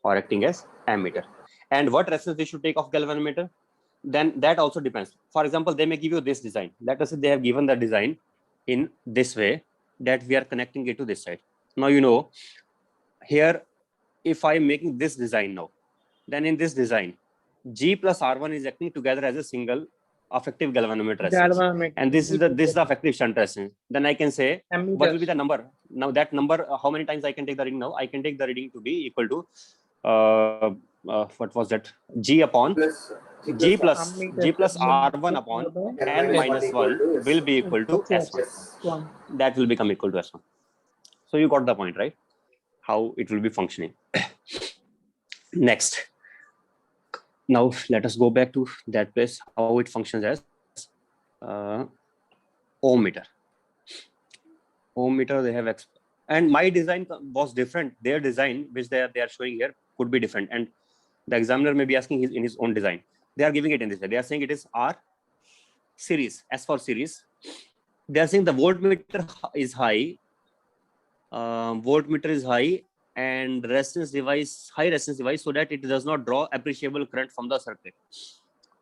or acting as ammeter. And what resistance we should take of galvanometer, then that also depends. For example, they may give you this design. Let us say they have given the design in this way, that we are connecting it to this side. Now, you know, here, if I am making this design now, then in this design, G plus R1 is acting together as a single effective galvanometer resistance. And this is the effective shunt resistance. Then I can say, what will be the number? Now that number, how many times I can take the reading now? I can take the reading to be equal to, what was that? G plus R1 upon N minus 1 will be equal to S1. That will become equal to S1. So you got the point, right? How it will be functioning. Next. Now let us go back to that place, how it functions as ohm meter. Ohm meter they have, and my design was different. Their design, which they are showing here, could be different. And the examiner may be asking in his own design. They are giving it in this way. They are saying it is R series, S for series. They are saying the voltmeter is high. Voltmeter is high, and resistance device, high resistance device, so that it does not draw appreciable current from the circuit.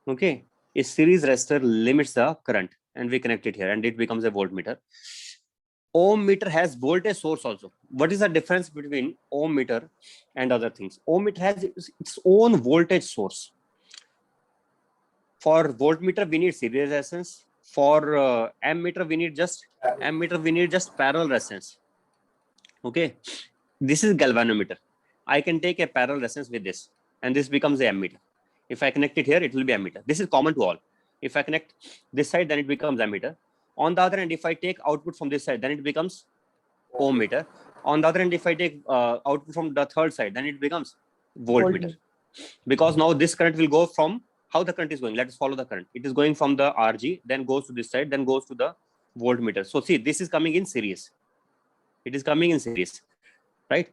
Okay, a series resistor limits the current, and we connect it here, and it becomes a voltmeter. Ohm meter has voltage source also. What is the difference between ohm meter and other things? Ohm meter has its own voltage source. For voltmeter, we need series resistance. For ammeter, we need just parallel resistance. Okay. This is galvanometer. I can take a parallel resistance with this, and this becomes a ammeter. If I connect it here, it will be ammeter. This is common to all. If I connect this side, then it becomes ammeter. On the other hand, if I take output from this side, then it becomes ohm meter. On the other hand, if I take output from the third side, then it becomes voltmeter. Because now this current will go from, how the current is going. Let us follow the current. It is going from the RG, then goes to this side, then goes to the voltmeter. So see, this is coming in series. It is coming in series. Right?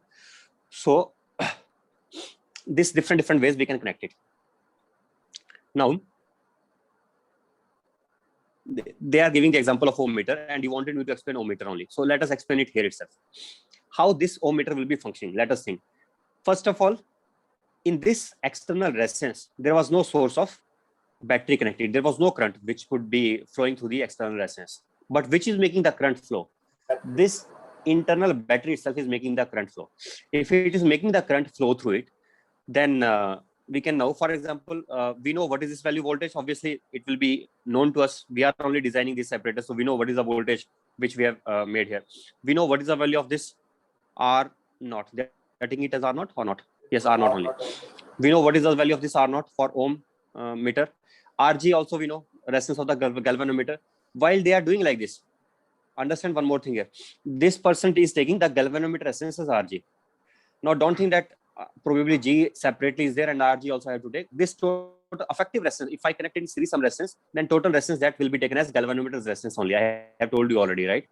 So this different ways we can connect it. Now they are giving the example of ohm meter, and you wanted me to explain ohm meter only. So let us explain it here itself. How this ohm meter will be functioning. Let us think. First of all, in this external resistance, there was no source of battery connected. There was no current which could be flowing through the external resistance. but which is making the current flow? This internal battery itself is making the current flow. If it is making the current flow through it, then we can know, for example, we know what is this value voltage. Obviously, it will be known to us. We are only designing this separator, so we know what is the voltage which we have made here. We know what is the value of this R naught. They're setting it as R naught or not? Yes, R naught only. We know what is the value of this R naught for ohm meter. RG also we know, resistance of the galvanometer. While they are doing like this, understand one more thing here. This person is taking the galvanometer resistance as RG. Now, don't think that probably G separately is there and RG also have to take this total effective resistance. If I connect in series some resistance, then total resistance that will be taken as galvanometer resistance only. I have told you already, right?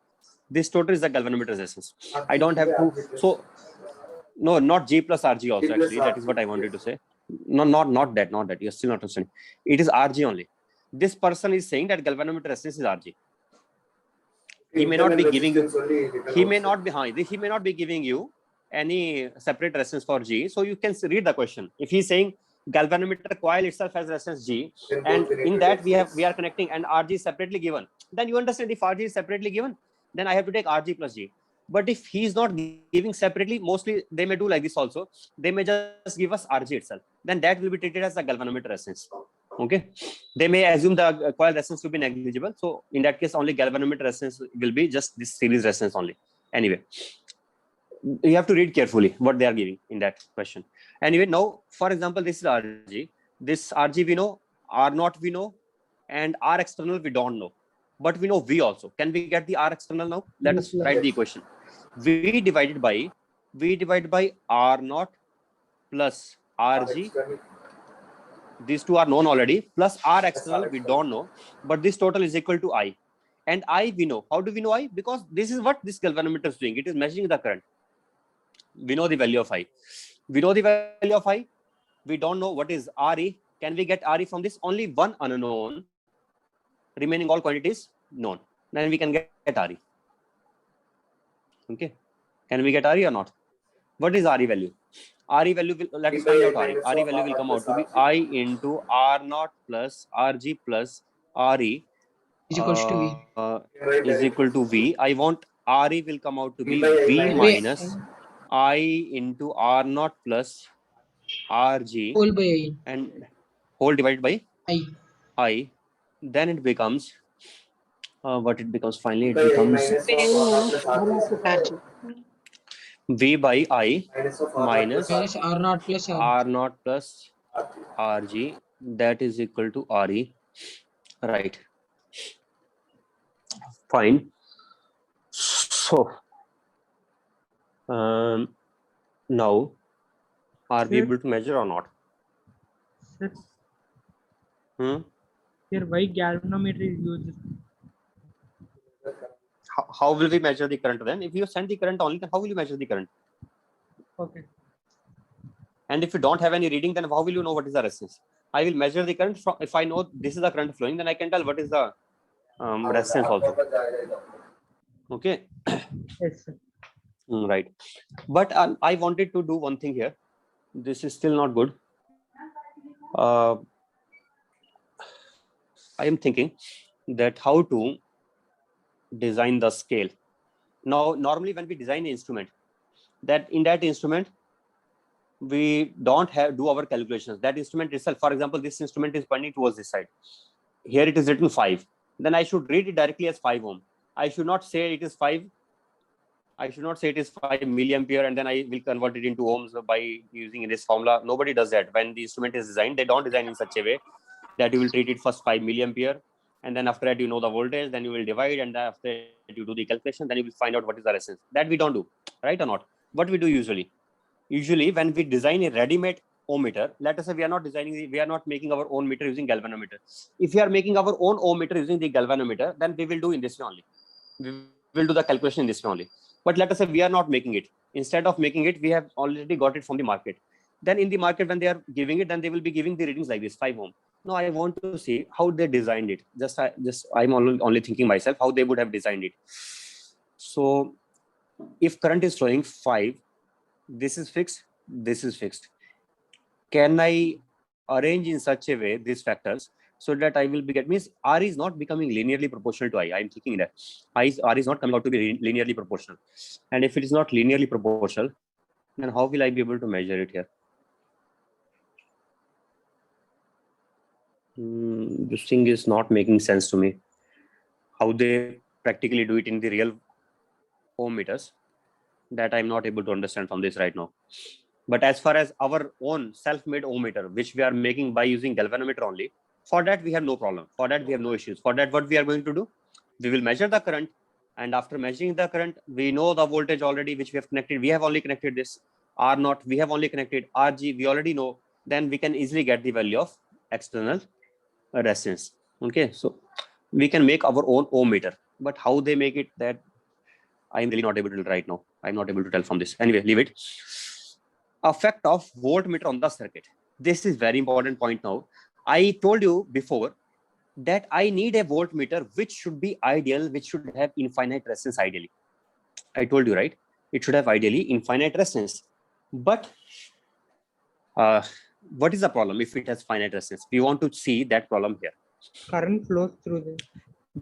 This total is the galvanometer resistance. I don't have to. So no, not G plus RG also. Actually, that is what I wanted to say. No, not that. You're still not understanding. It is RG only. This person is saying that galvanometer resistance is RG. He may not be giving. He may not be giving you any separate resistance for G. So you can read the question. If he's saying galvanometer coil itself has resistance G, and in that we are connecting and RG is separately given, then you understand if RG is separately given, then I have to take RG plus G. But if he is not giving separately, mostly they may do like this also. They may just give us RG itself. Then that will be treated as the galvanometer resistance. Okay. They may assume the coil resistance to be negligible. So in that case, only galvanometer resistance will be just this series resistance only. Anyway, you have to read carefully what they are giving in that question. Anyway, now, for example, this is RG. This RG we know, R naught we know, and R external we don't know. But we know V also. Can we get the R external now? Let us write the equation. V divided by R naught plus RG. These two are known already. Plus R external we don't know. But this total is equal to I. And I we know. How do we know I? Because this is what this galvanometer is doing. It is measuring the current. We know the value of I. We know the value of I. We don't know what is RE. Can we get RE from this? Only one unknown. Remaining all quantities known. Then we can get RE. Okay. Can we get RE or not? What is RE value? RE value will, let us find out RE. RE value will come out to be I into R naught plus RG plus RE
Is equals to V.
is equal to V. I want RE will come out to be V minus I into R naught plus RG
Whole by I.
and whole divided by
I.
Then it becomes what it becomes finally. It becomes V by I minus
Minus R naught plus
R naught plus RG, that is equal to RE. Right. Fine. So now are we able to measure or not?
Here, why galvanometer is used?
How will we measure the current then? If you send the current only, then how will you measure the current?
Okay.
And if you don't have any reading, then how will you know what is the resistance? I will measure the current from, if I know this is the current flowing, then I can tell what is the resistance also. Okay.
Yes, sir.
Right. But I wanted to do one thing here. This is still not good. I am thinking that how to design the scale. Now, normally when we design an instrument, that in that instrument, we don't do our calculations. That instrument itself, for example, this instrument is pointing towards this side. Here it is written 5. Then I should read it directly as 5 ohm. I should not say it is 5. I should not say it is 5 milliampere and then I will convert it into ohms by using this formula. Nobody does that. When the instrument is designed, they don't design in such a way that you will treat it first 5 milliampere. And then after that, you know the voltage, then you will divide. And then after that, you do the calculation, then you will find out what is the resistance. That we don't do, right or not? What we do usually? Usually when we design a ready-made ohm meter, let us say we are not making our own meter using galvanometer. If we are making our own ohm meter using the galvanometer, then we will do in this way only. We will do the calculation in this way only. But let us say we are not making it. Instead of making it, we have already got it from the market. Then in the market, when they are giving it, then they will be giving the readings like this, 5 ohm. Now I want to see how they designed it. I'm only thinking myself how they would have designed it. So if current is flowing 5, this is fixed, this is fixed. Can I arrange in such a way these factors so that I will be get means R is not becoming linearly proportional to I. I'm thinking that R is not coming out to be linearly proportional. And if it is not linearly proportional, then how will I be able to measure it here? This thing is not making sense to me. How they practically do it in the real ohm meters, that I'm not able to understand from this right now. But as far as our own self-made ohm meter, which we are making by using galvanometer only, for that we have no problem. For that we have no issues. For that, what we are going to do, we will measure the current, and after measuring the current, we know the voltage already which we have connected. We have only connected this R naught. We have only connected RG. We already know. Then we can easily get the value of external resistance. Okay, so we can make our own ohm meter, but how they make it, that I'm really not able to tell right now. I'm not able to tell from this. Anyway, leave it. Effect of voltmeter on the circuit. This is very important point now. I told you before that I need a voltmeter which should be ideal, which should have infinite resistance ideally. I told you, right? It should have ideally infinite resistance. But what is the problem if it has finite resistance? We want to see that problem here.
Current flows through the.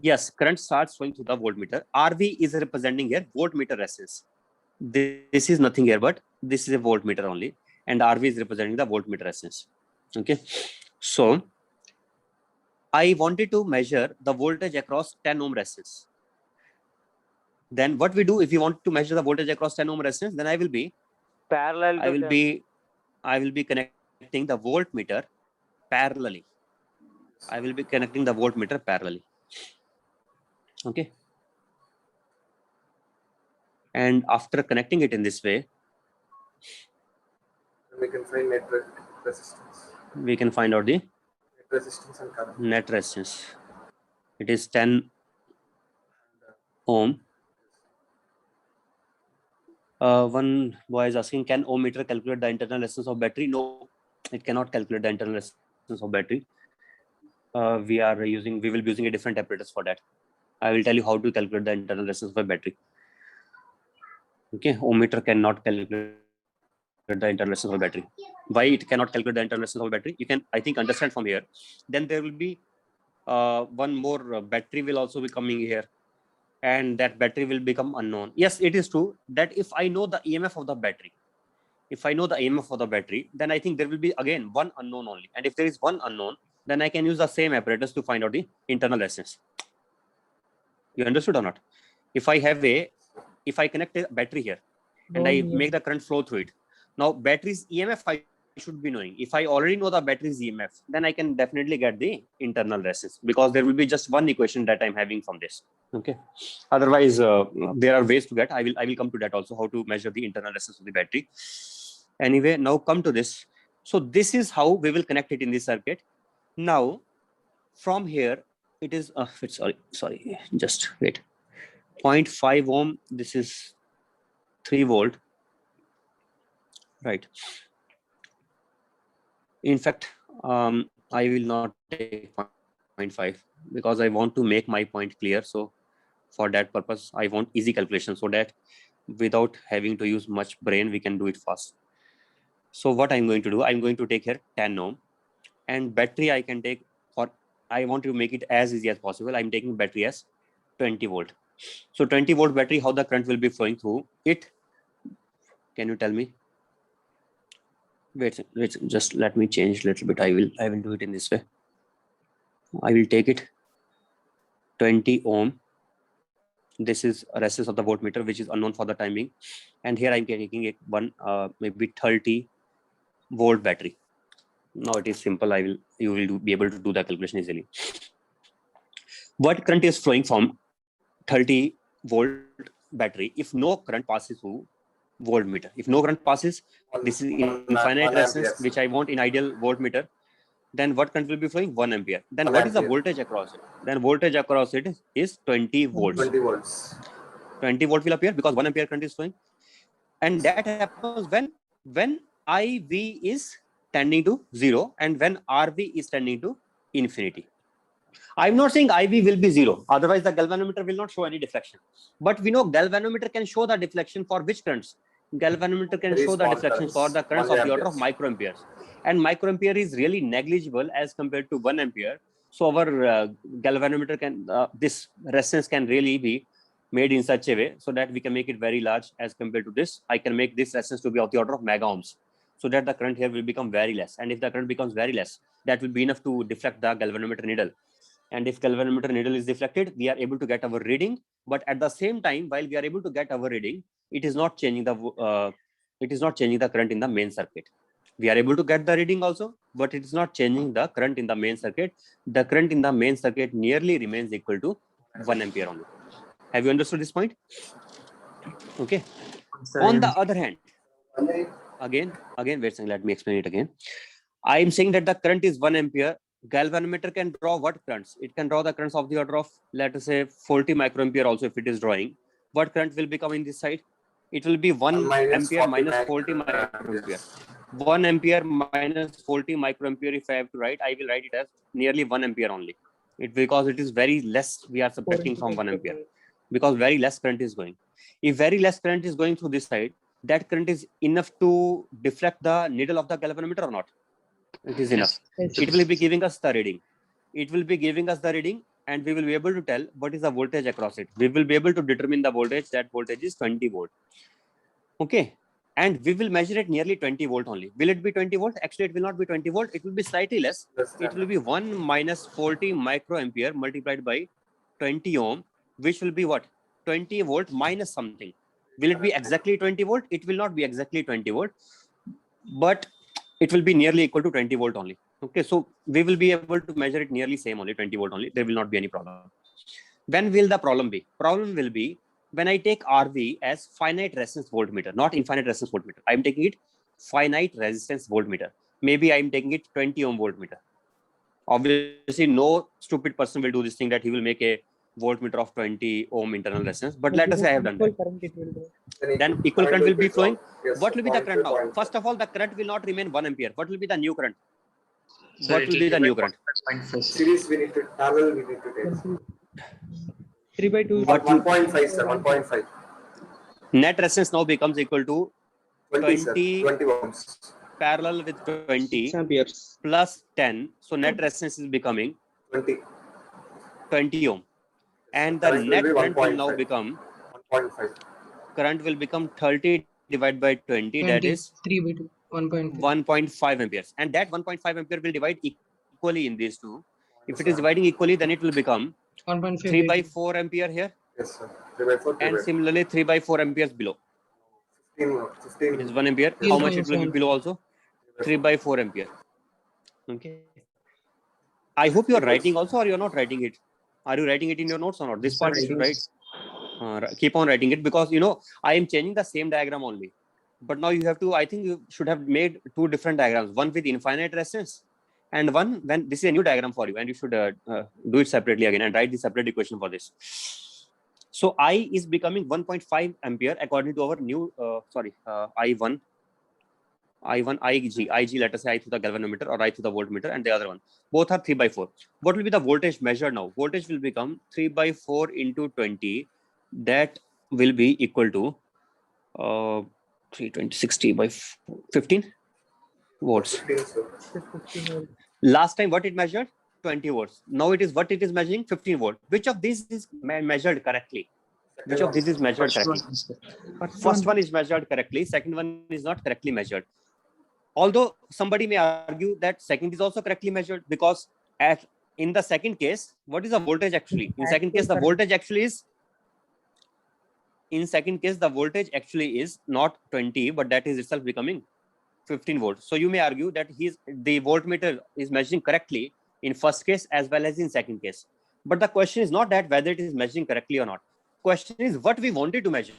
Yes, current starts flowing through the voltmeter. RV is representing here voltmeter resistance. This is nothing here, but this is a voltmeter only, and RV is representing the voltmeter resistance. Okay, so I wanted to measure the voltage across 10 ohm resistance. Then what we do if you want to measure the voltage across 10 ohm resistance, then I will be connecting the voltmeter parallelly. I will be connecting the voltmeter parallelly. Okay. And after connecting it in this way,
we can find net resistance.
we can find out the
Net resistance and current.
net resistance. It is 10 ohm. One boy is asking, can ohm meter calculate the internal resistance of battery? No, it cannot calculate the internal resistance of battery. We will be using a different apparatus for that. I will tell you how to calculate the internal resistance of a battery. Okay, ohm meter cannot calculate the internal resistance of a battery. Why it cannot calculate the internal resistance of a battery? You can, I think, understand from here. Then there will be one more battery will also be coming here, and that battery will become unknown. Yes, it is true that if I know the EMF of the battery, then I think there will be again one unknown only. And if there is one unknown, then I can use the same apparatus to find out the internal resistance. You understood or not? If I connect a battery here and I make the current flow through it. Now battery's EMF I should be knowing. If I already know the battery's EMF, then I can definitely get the internal resistance, because there will be just one equation that I'm having from this. Okay. Otherwise, there are ways to get. I will come to that also, how to measure the internal resistance of the battery. Anyway, now come to this. So this is how we will connect it in this circuit. Now, from here, it is sorry, just wait. 0.5 ohm. This is 3 volt. Right. In fact, I will not take 0.5 because I want to make my point clear. So for that purpose, I want easy calculation, so that without having to use much brain, we can do it fast. So what I'm going to do, I'm going to take here 10 ohm, and battery I can take, for I want to make it as easy as possible. I'm taking battery as 20 volt. So 20 volt battery, how the current will be flowing through it? Can you tell me? Wait, just let me change a little bit. I will do it in this way. I will take it 20 ohm. This is a resistance of the voltmeter, which is unknown for the time being. And here I'm taking it maybe 30 volt battery. Now it is simple. You will be able to do the calculation easily. What current is flowing from 30 volt battery if no current passes through voltmeter? If no current passes, this is infinite resistance, which I want in ideal voltmeter. Then what current will be flowing? 1 ampere. Then what is the voltage across it? Then voltage across it is 20 volts.
20 volts.
20 volt will appear because 1 ampere current is flowing. And that happens when IV is tending to 0 and when RV is tending to infinity. I'm not saying IV will be 0. Otherwise, the galvanometer will not show any deflection. But we know galvanometer can show the deflection for which currents? Galvanometer can show the deflection for the currents of the order of microamperes. And microampere is really negligible as compared to 1 ampere. So our galvanometer can, this resistance can really be made in such a way so that we can make it very large as compared to this. I can make this resistance to be of the order of mega ohms, so that the current here will become very less. And if the current becomes very less, that will be enough to deflect the galvanometer needle. And if galvanometer needle is deflected, we are able to get our reading. But at the same time, while we are able to get our reading, it is not changing the current in the main circuit. We are able to get the reading also, but it is not changing the current in the main circuit. The current in the main circuit nearly remains equal to 1 ampere only. Have you understood this point? Okay. On the other hand, again, wait a second, let me explain it again. I am saying that the current is 1 ampere. Galvanometer can draw what currents? It can draw the currents of the order of, let us say, 40 microampere also if it is drawing. What current will become in this side? It will be 1 ampere minus 40 microampere. 1 ampere minus 40 microampere, if I have to write, I will write it as nearly 1 ampere only. Because it is very less, we are subtracting from 1 ampere. Because very less current is going. If very less current is going through this side, that current is enough to deflect the needle of the galvanometer or not? It is enough. It will be giving us the reading. It will be giving us the reading, and we will be able to tell what is the voltage across it. We will be able to determine the voltage. That voltage is 20 volt. Okay. And we will measure it nearly 20 volt only. Will it be 20 volt? Actually, it will not be 20 volt. It will be slightly less. It will be 1 minus 40 microampere multiplied by 20 ohm, which will be what? 20 volt minus something. Will it be exactly 20 volt? It will not be exactly 20 volt, but it will be nearly equal to 20 volt only. Okay, so we will be able to measure it nearly same only, 20 volt only. There will not be any problem. When will the problem be? Problem will be when I take RV as finite resistance voltmeter, not infinite resistance voltmeter. I'm taking it finite resistance voltmeter. Maybe I'm taking it 20 ohm voltmeter. Obviously, no stupid person will do this thing that he will make a voltmeter of 20 ohm internal resistance. But let us say I have done that.
Current it will do.
Then equal current will be flowing. What will be the current now? First of all, the current will not remain 1 ampere. What will be the new current? What will be the new current?
Series we need to parallel we need to take.
3 by 2.
What
1.5 sir, 1.5.
Net resistance now becomes equal to
20 sir,
20
20 ohms.
parallel with 20
6 amperes.
plus 10. So net resistance is becoming
20.
20 ohm. And the
Current will
net
be
current will now
1.5.
become
1.5.
current will become 30 divided by 20. That is
3 by 2. 1.5.
1.5 amperes. And that 1.5 ampere will divide equally in these two. If it is dividing equally, then it will become
1.5
3 by 4 ampere here,
Yes sir. 3 by 4, 3
and
by 4.
similarly 3 by 4 amperes below.
15.
It is 1 ampere.
Yes,
How
sir.
much it will be below also? 3 by 4 ampere. Okay. I hope you are writing also, or you are not writing it. Are you writing it in your notes or not? This part you should write. Keep on writing it, because I am changing the same diagram only. But now you have to, I think you should have made two different diagrams, one with infinite resistance and one when this is a new diagram for you, and you should do it separately again and write the separate equation for this. So I is becoming 1.5 ampere according to our new, I1, IG, let us say I through the galvanometer or I through the voltmeter, and the other one. Both are 3 by 4. What will be the voltage measured now? Voltage will become 3 by 4 into 20. That will be equal to 320, 60 by 15 volts.
15 sir.
15 volt.
Last time what it measured? 20 volts. Now it is what it is measuring? 15 volt. Which of these is measured correctly? Which of these is measured correctly? First one is measured correctly. Second one is not correctly measured. Although somebody may argue that second is also correctly measured, because in the second case, what is the voltage actually? In second case, the voltage actually is. In second case, the voltage actually is not 20, but that is itself becoming 15 volts. So you may argue that the voltmeter is measuring correctly in first case as well as in second case. But the question is not that whether it is measuring correctly or not. Question is what we wanted to measure.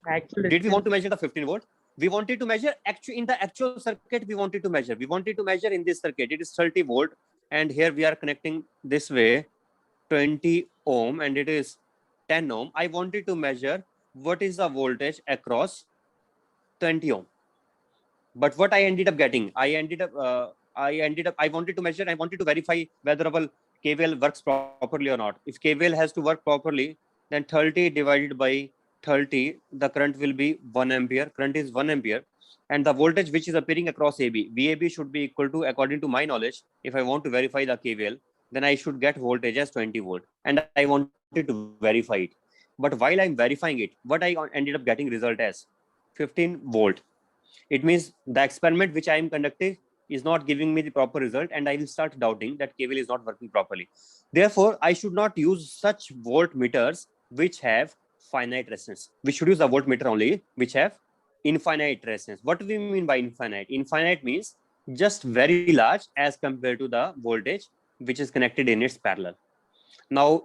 Actually,
Did we want to measure the 15 volt? We wanted to measure in the actual circuit. We wanted to measure. We wanted to measure in this circuit. It is 30 volt, and here we are connecting this way 20 ohm, and it is 10 ohm. I wanted to measure what is the voltage across 20 ohm. But what I ended up getting, I wanted to measure, I wanted to verify whether our KVL works properly or not. If KVL has to work properly, then 30 divided by 30, the current will be 1 ampere. Current is 1 ampere. And the voltage which is appearing across AB, VAB should be equal to, according to my knowledge, if I want to verify the KVL, then I should get voltage as 20 volt, and I wanted to verify it. But while I'm verifying it, what I ended up getting result as 15 volt. It means the experiment which I am conducting is not giving me the proper result, and I will start doubting that KVL is not working properly. Therefore, I should not use such voltmeters which have finite resistance. We should use the voltmeter only which have infinite resistance. What do we mean by infinite? Infinite means just very large as compared to the voltage which is connected in its parallel. Now,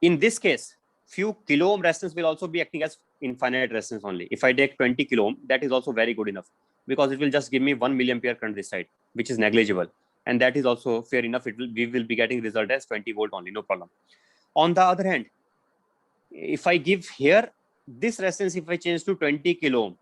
in this case, few kilo ohm resistance will also be acting as infinite resistance only. If I take 20 kilo ohm, that is also very good enough, because it will just give me 1 milliampere current this side, which is negligible. And that is also fair enough. We will be getting result as 20 volt only, no problem. On the other hand, if I give here this resistance, if I change to 20 kilo ohm,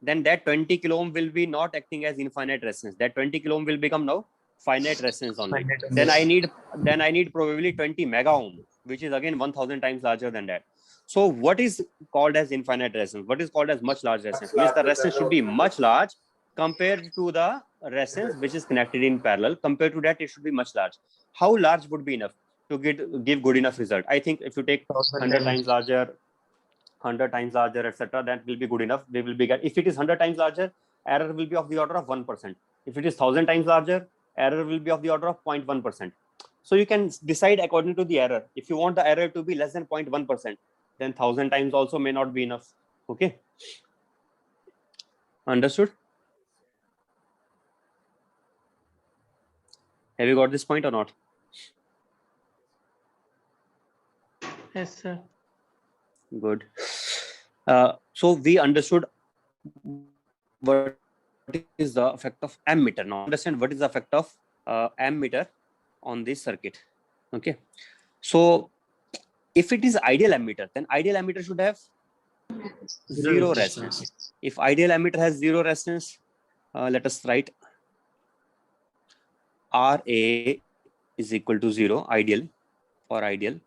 then that 20 kilo ohm will be not acting as infinite resistance. That 20 kilo ohm will become now finite resistance only. Then I need probably 20 mega ohm, which is again 1000 times larger than that. So what is called as infinite resistance? What is called as much large resistance? Means the resistance should be much large compared to the resistance which is connected in parallel. Compared to that, it should be much large. How large would be enough to give good enough result? I think if you take 100 times larger, 100 times larger, etc., that will be good enough. They will be if it is 100 times larger, error will be of the order of 1%. If it is 1000 times larger, error will be of the order of 0.1%. So you can decide according to the error. If you want the error to be less than 0.1%, then 1000 times also may not be enough. Okay, understood? Have you got this point or not?
Yes, sir.
Good. So we understood what is the effect of ammeter. Now understand what is the effect of ammeter on this circuit. Okay, so if it is ideal ammeter, then ideal ammeter should have zero resistance. If ideal ammeter has zero resistance, let us write RA is equal to 0, ideal, for ideal.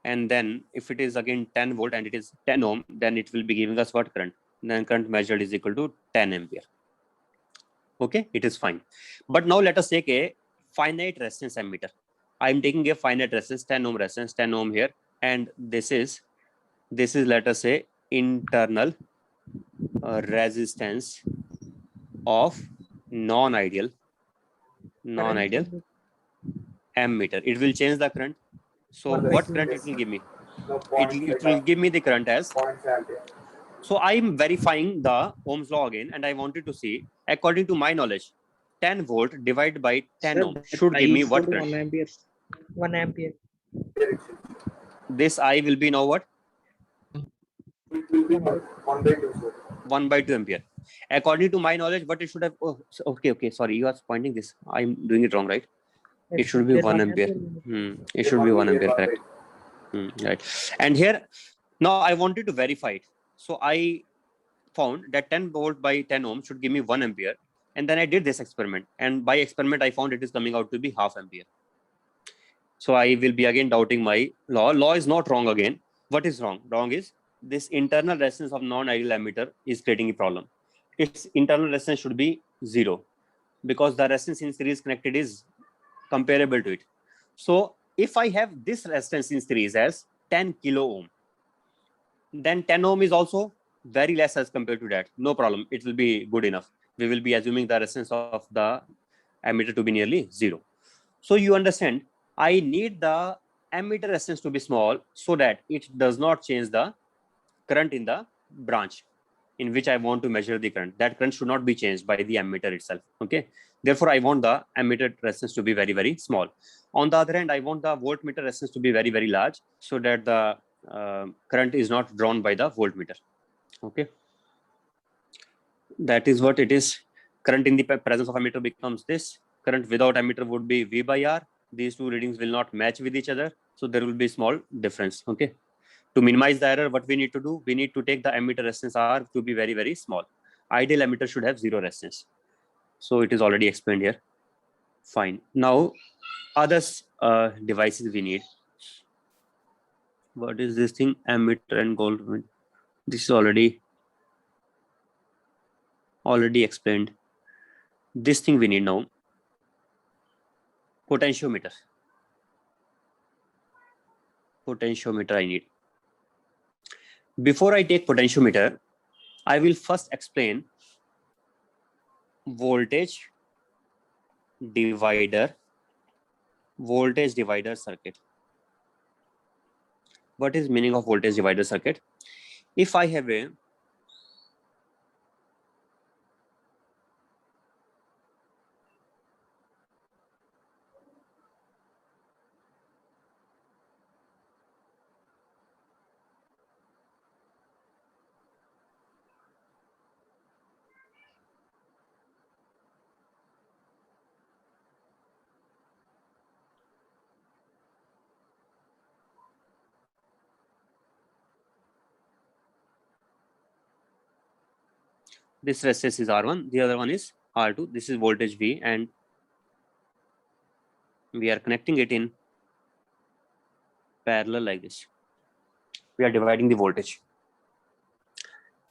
And then if it is again 10 volt and it is 10 ohm, then it will be giving us what current? Then current measured is equal to 10 ampere. Okay, it is fine. But now let us take a finite resistance ammeter. I am taking a finite resistance, 10 ohm resistance, 10 ohm here, and this is let us say internal resistance of non-ideal ammeter. It will change the current. So what current it will give me? It will give me the current as. So I am verifying the Ohm's law again, and I wanted to see, according to my knowledge, 10 volt divided by 10 ohm should give me what current?
1 ampere. 1 ampere.
This I will be now what?
It will be 1 by 2, sir.
1 by 2 ampere. According to my knowledge, what it should have. Oh, okay. Sorry, you are pointing this. I'm doing it wrong, right? It should be 1 ampere. It should be 1 ampere, correct? Right. And here, now I wanted to verify it. So I found that 10 volt by 10 ohm should give me 1 ampere. And then I did this experiment. And by experiment, I found it is coming out to be half ampere. So I will be again doubting my law. Law is not wrong again. What is wrong? Wrong is this internal resistance of non-ideal ammeter is creating a problem. Its internal resistance should be 0, because the resistance in series connected is comparable to it. So if I have this resistance in series as 10 kilo ohm, then 10 ohm is also very less as compared to that. No problem. It will be good enough. We will be assuming the resistance of the ammeter to be nearly 0. So you understand, I need the ammeter resistance to be small so that it does not change the current in the branch in which I want to measure the current. That current should not be changed by the ammeter itself. Okay. Therefore, I want the ammeter resistance to be very, very small. On the other hand, I want the voltmeter resistance to be very, very large so that the current is not drawn by the voltmeter. Okay. That is what it is. Current in the presence of ammeter becomes this. Current without ammeter would be V by R. These two readings will not match with each other. So there will be small difference. Okay. To minimize the error, what we need to do? We need to take the ammeter resistance R to be very, very small. Ideal ammeter should have 0 resistance. So it is already explained here. Fine. Now, other devices we need. What is this thing? Ammeter and gold. This is already explained. This thing we need now. Potentiometer. potentiometer I need. Before I take potentiometer, I will first explain voltage divider circuit. What is meaning of voltage divider circuit? If I have a this resistance is R1, the other one is R2. This is voltage V, and we are connecting it in parallel like this. We are dividing the voltage.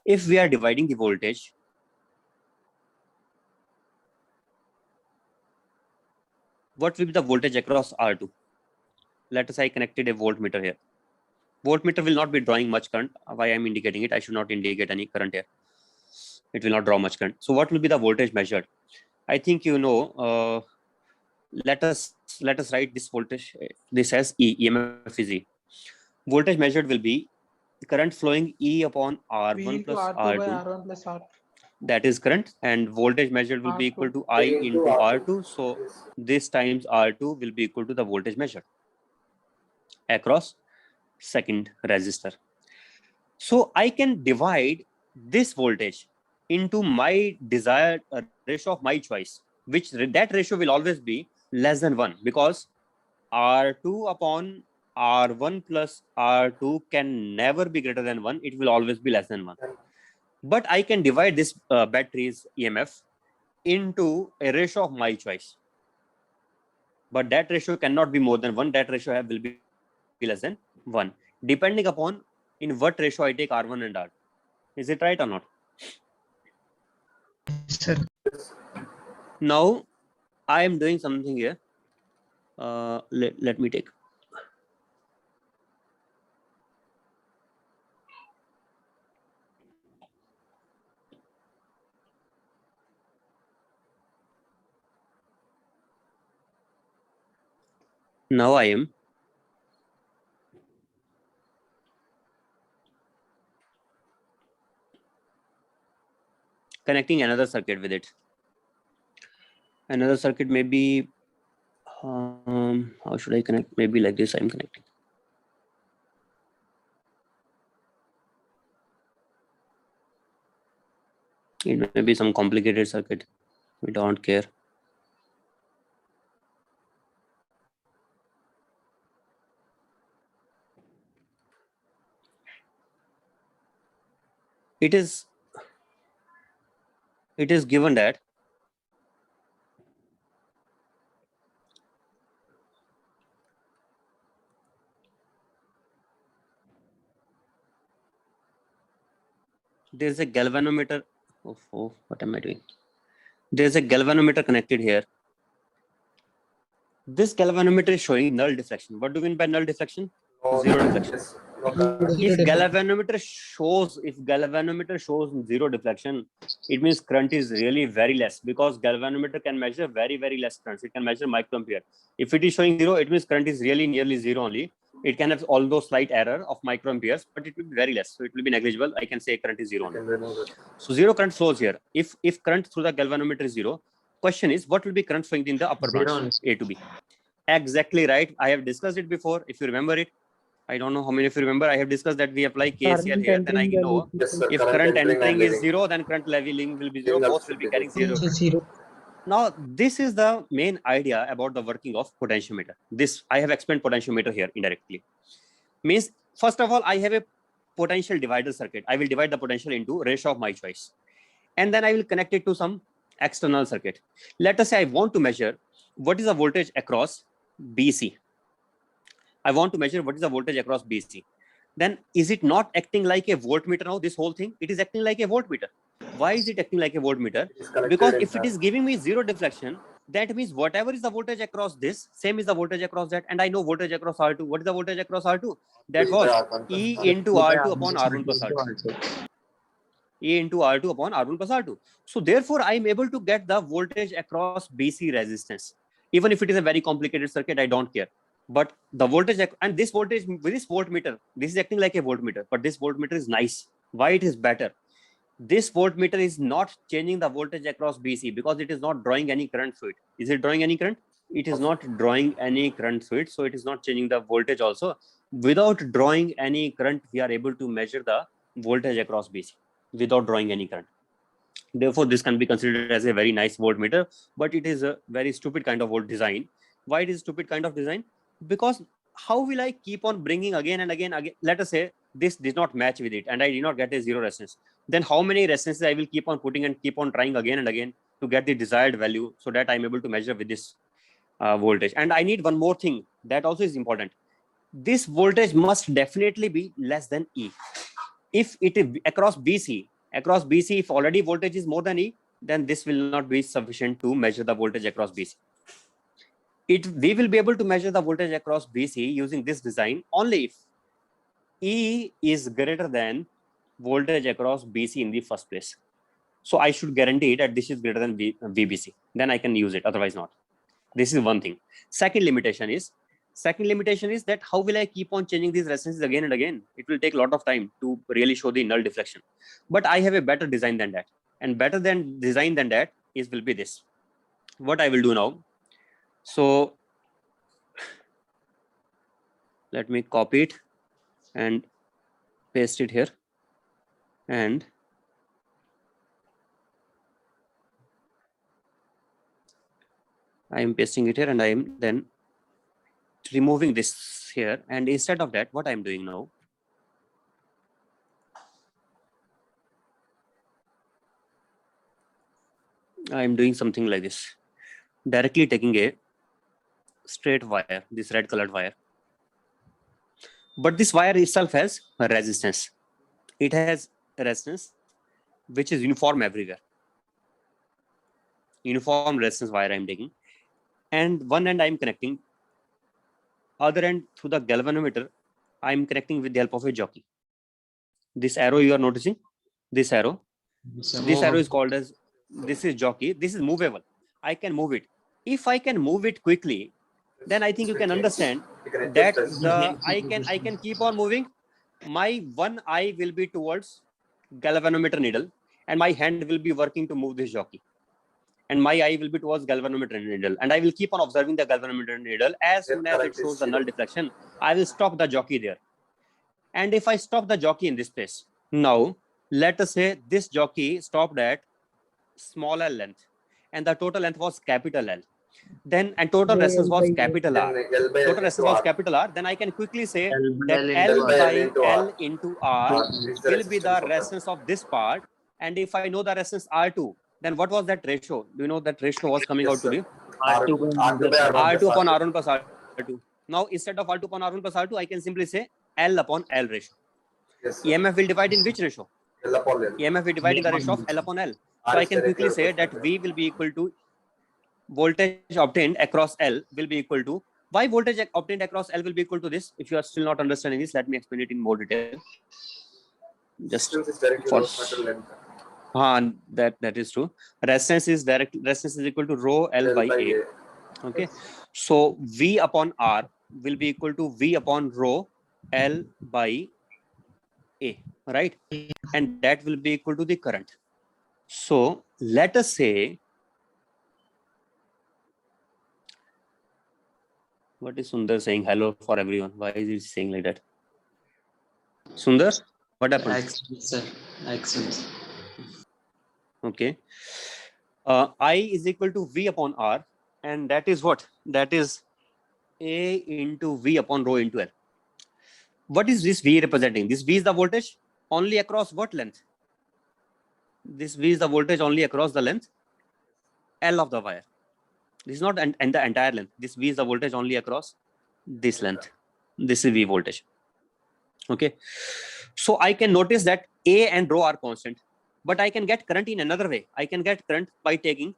If we are dividing the voltage, what will be the voltage across R2? Let us say I connected a voltmeter here. Voltmeter will not be drawing much current. Why I'm indicating it? I should not indicate any current here. It will not draw much current. So what will be the voltage measured? I think you know. Let us write this voltage. This as E. EMF is E. Voltage measured will be current flowing E upon R1 plus
R2
R2.
by R1 plus R2.
That is current, and voltage measured will be
R2.
equal to I into
R2.
R2. So
Yes.
this times R2 will be equal to the voltage measured across second resistor. So I can divide this voltage into my desired ratio of my choice, which that ratio will always be less than 1, because R2 upon R1 plus R2 can never be greater than 1. It will always be less than 1. But I can divide this battery's EMF into a ratio of my choice. But that ratio cannot be more than 1. That ratio will be less than 1, depending upon in what ratio I take R1 and R2. Is it right or not?
Sir.
Now, I am doing something here. Let me take. Now I am connecting another circuit with it. Another circuit may be, how should I connect? Maybe like this I'm connecting. It may be some complicated circuit. We don't care. It is given that there is a galvanometer. Oh, what am I doing? There is a galvanometer connected here. This galvanometer is showing null deflection. What do you mean by null deflection?
No,
Zero deflection.
yes, no current.
If galvanometer shows zero deflection, it means current is really very less, because galvanometer can measure very, very less currents. It can measure microampere. If it is showing zero, it means current is really nearly zero only. It can have although slight error of microamperes, but it will be very less. So it will be negligible. I can say current is zero
I
only.
can remove it.
So zero current flows here. If current through the galvanometer is zero, question is what will be current flowing in the upper branch A to B? Exactly right. I have discussed it before. If you remember it, I don't know how many of you remember. I have discussed that we apply KCL here. Then I know
Yes, sir.
if current
and
entering is
leaving.
zero, then current leveling will be zero.
Leaving
Both will be carrying zero.
Zero.
Now, this is the main idea about the working of potentiometer. This I have explained potentiometer here indirectly. Means, first of all, I have a potential divider circuit. I will divide the potential into ratio of my choice. And then I will connect it to some external circuit. Let us say I want to measure what is the voltage across BC. I want to measure what is the voltage across BC. Then is it not acting like a voltmeter now, this whole thing? It is acting like a voltmeter. Why is it acting like a voltmeter?
It is connected
Because
in
if it is giving me zero deflection, That means whatever is the voltage across this, same is the voltage across that, and I know voltage across R2. What is the voltage across R2? That was E into R2 upon R1 plus R2. E into R2 upon R1 plus R2. So therefore, I am able to get the voltage across BC resistance. Even if it is a very complicated circuit, I don't care. But the voltage, and this voltage with this voltmeter, this is acting like a voltmeter, but this voltmeter is nice. Why it is better? This voltmeter is not changing the voltage across BC because it is not drawing any current through it. Is it drawing any current? It is not drawing any current through it, so it is not changing the voltage also. Without drawing any current, we are able to measure the voltage across BC without drawing any current. Therefore, this can be considered as a very nice voltmeter, but it is a very stupid kind of volt design. Why it is stupid kind of design? Because how will I keep on bringing again and again? Let us say this did not match with it and I did not get a zero resistance. Then how many resistances I will keep on putting and keep on trying again and again to get the desired value so that I'm able to measure with this voltage. And I need one more thing that also is important. This voltage must definitely be less than E. If it is across BC, if already voltage is more than E, then this will not be sufficient to measure the voltage across BC. We will be able to measure the voltage across BC using this design only if E is greater than voltage across BC in the first place. So I should guarantee that this is greater than VBC. Then I can use it, otherwise not. This is one thing. Second limitation is that how will I keep on changing these resistances again and again? It will take a lot of time to really show the null deflection. But I have a better design than that. And better than design than that will be this. What I will do now. So let me copy it and paste it here. And I am pasting it here and I am then removing this here. And instead of that, what I am doing now, I am doing something like this. Directly taking a straight wire, this red colored wire. But this wire itself has a resistance. It has a resistance which is uniform everywhere. Uniform resistance wire I am taking. And one end I am connecting. Other end through the galvanometer, I am connecting with the help of a jockey. This arrow you are noticing? This arrow. This arrow is called as, this is jockey. This is movable. I can move it. If I can move it quickly, then I think you can understand that I can keep on moving. My one eye will be towards galvanometer needle and my hand will be working to move this jockey. And my eye will be towards galvanometer needle. And I will keep on observing the galvanometer needle. As soon as it shows the null deflection, I will stop the jockey there. And if I stop the jockey in this place, now let us say this jockey stopped at small l length and the total length was capital L. Then and total resistance was capital R. Total resistance was capital R. Then I can quickly say that L by L into R will be the resistance of this part. And if I know the resistance R2, then what was that ratio? Do you know that ratio was coming out to be? R2 upon R1 plus R2. Now instead of R2 upon R1 plus R2, I can simply say L upon L ratio. EMF will divide in which ratio?
L upon L.
EMF will divide in the ratio of L upon L. So I can quickly say that V will be equal to voltage obtained across L will be equal to, why voltage obtained across L will be equal to this? If you are still not understanding this, let me explain it in more detail. Just for that is true. Resistance is equal to rho L by A. Okay. So V upon R will be equal to V upon rho L by A, right? And that will be equal to the current. So let us say, what is Sundar saying? Hello for everyone. Why is he saying like that? Sundar, what happened?
Excellent, sir. Excellent.
Okay. I is equal to V upon R, and that is what? That is A into V upon rho into L. What is this V representing? This V is the voltage only across what length? This V is the voltage only across the length L of the wire. This is not the entire length. This V is the voltage only across this length. This is V voltage. Okay. So I can notice that A and rho are constant, but I can get current in another way. I can get current by taking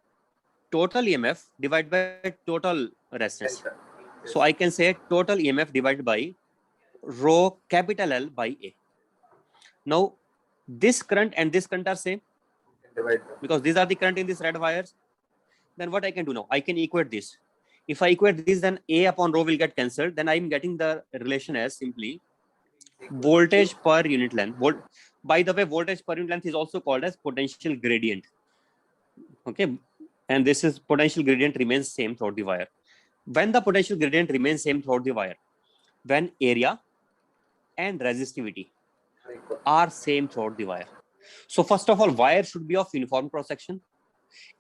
total EMF divided by total resistance.
Enter.
So I can say total EMF divided by rho capital L by A. Now, this current and this current are same
Divide them.
because these are the current in these red wires. Then what I can do now? I can equate this. If I equate this, then A upon rho will get cancelled. Then I'm getting the relation as simply voltage per unit length. By the way, voltage per unit length is also called as potential gradient. Okay, and this is potential gradient remains same throughout the wire. When the potential gradient remains same throughout the wire, when area and resistivity
Equal.
are same throughout the wire. So first of all, wire should be of uniform cross section.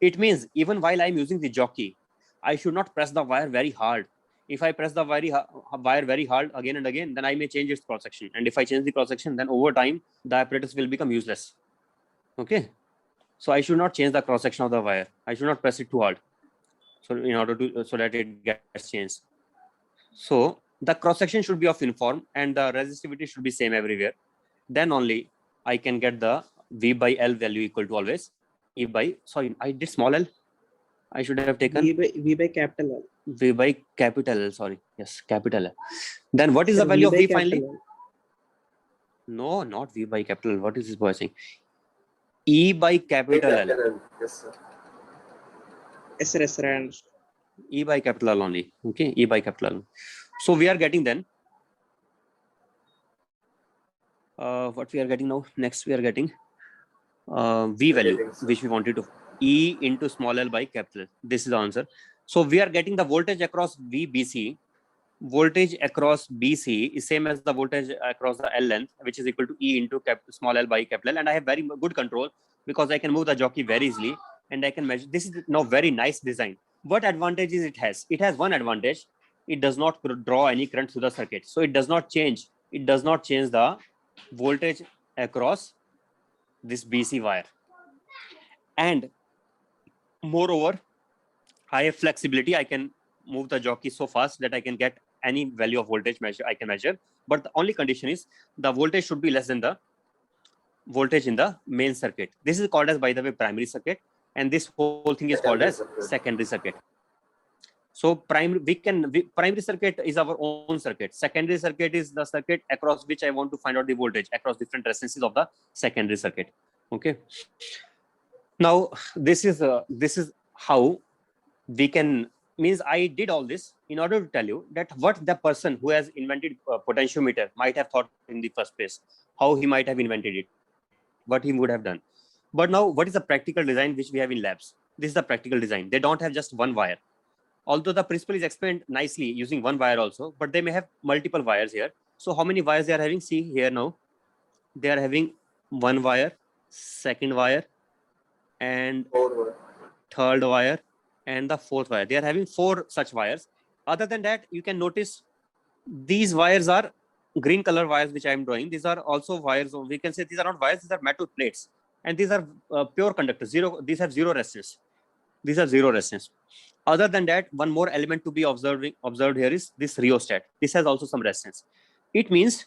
It means even while I'm using the jockey, I should not press the wire very hard. If I press the wire very hard again and again, then I may change its cross section. And if I change the cross section, then over time the apparatus will become useless. Okay, so I should not change the cross section of the wire. I should not press it too hard. So in order to so that it gets changed. So the cross section should be of uniform and the resistivity should be same everywhere. Then only I can get the V by L value equal to always E by, sorry, I did small l. I should have taken
V by capital L.
V by capital L, sorry. Yes, capital L. Then what is
Sir,
the value of
by
V
capital
finally?
L.
No, not V by capital L. What is this boy saying? E by capital L.
Yes, sir.
Yes, sir, yes, sir, I understand.
E by capital L only. Okay, E by capital L. So we are getting then what we are getting now. Next we are getting V value which we wanted to E into small l by capital L. This is the answer. So we are getting the voltage across VBC. Voltage across BC is same as the voltage across the L length, which is equal to E into small l by capital L. And I have very good control because I can move the jockey very easily and I can measure. This is now very nice design. What advantages it has? It has one advantage. It does not draw any current through the circuit. So it does not change. It does not change the voltage across this BC wire. And moreover, I have flexibility. I can move the jockey so fast that I can get any value of voltage measure I can measure. But the only condition is the voltage should be less than the voltage in the main circuit. This is called as, by the way, primary circuit, and this whole thing is called as secondary circuit. So primary circuit is our own circuit. Secondary circuit is the circuit across which I want to find out the voltage across different resistances of the secondary circuit. Okay. Now this is how we can, means I did all this in order to tell you that what the person who has invented potentiometer might have thought in the first place, how he might have invented it, what he would have done. But now what is the practical design which we have in labs? This is the practical design. They don't have just one wire. Although the principle is explained nicely using one wire also, but they may have multiple wires here. So how many wires they are having? See here now. They are having one wire, second wire, and third wire, and the fourth wire. They are having 4 such wires. Other than that, you can notice these wires are green color wires which I am drawing. These are also wires. We can say these are not wires, these are metal plates. And these are pure conductors. These have zero resistance. These are zero resistance. Other than that, one more element to be observed here is this rheostat. This has also some resistance. It means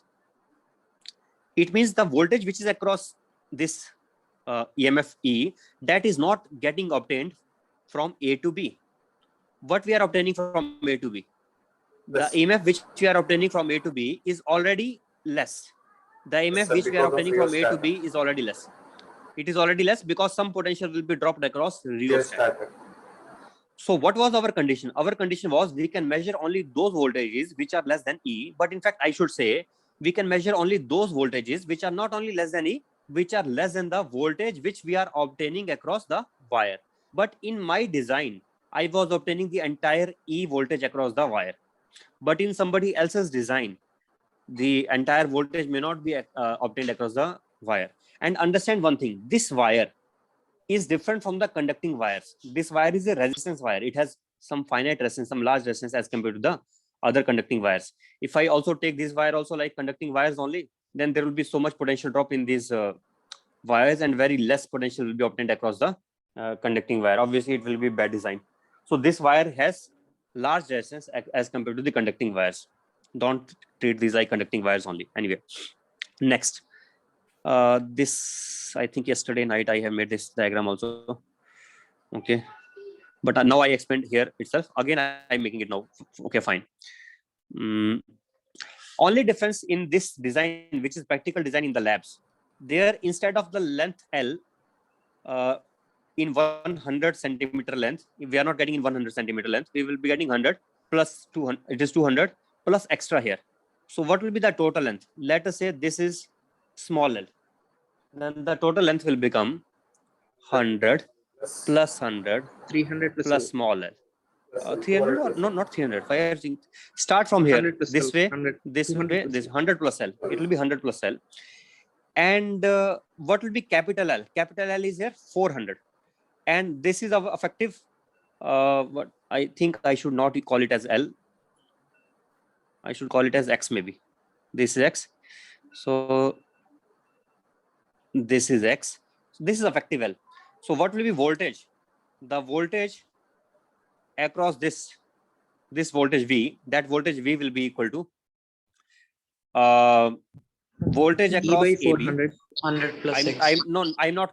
the voltage which is across this EMF E, that is not getting obtained from A to B. What we are obtaining from A to B? The EMF which we are obtaining from A to B is already less. The EMF which we are obtaining from A to B is already less. It is already less because some potential will be dropped across rheostat. So what was our condition? Our condition was we can measure only those voltages which are less than E. But in fact, I should say we can measure only those voltages which are not only less than E, which are less than the voltage which we are obtaining across the wire. But in my design, I was obtaining the entire E voltage across the wire. But in somebody else's design, the entire voltage may not be obtained across the wire. And understand one thing, this wire is different from the conducting wires. This wire is a resistance wire. It has some finite resistance, some large resistance as compared to the other conducting wires. If I also take this wire also like conducting wires only, then there will be so much potential drop in these wires and very less potential will be obtained across the conducting wire. Obviously, it will be bad design. So this wire has large resistance as compared to the conducting wires. Don't treat these like conducting wires only. Anyway, next. This, I think yesterday night I have made this diagram also. Okay. but now I explained here itself. Again, I'm making it now. Okay, fine. Only difference in this design, which is practical design in the labs, there instead of the length L in 100 centimeter length, if we are not getting in 100 centimeter length, we will be getting 100 plus 200. It is 200 plus extra here. So what will be the total length? Let us say this is small L. Then the total length will become 100 plus 100
300 plus
plus
L.
small L. 300 or no, not 300. I think start from here.
100 plus
This
L,
way,
100,
this
200
way,
plus
this
L.
100 plus L. It will be 100 plus L. And what will be capital L? Capital L is here 400. And this is our effective. What I think I should not call it as L. I should call it as X maybe. This is X. So this is X. So this is effective L. So what will be voltage? The voltage across this voltage V, that voltage V will be equal to voltage
E
across
by
AB.
400.
100 plus X.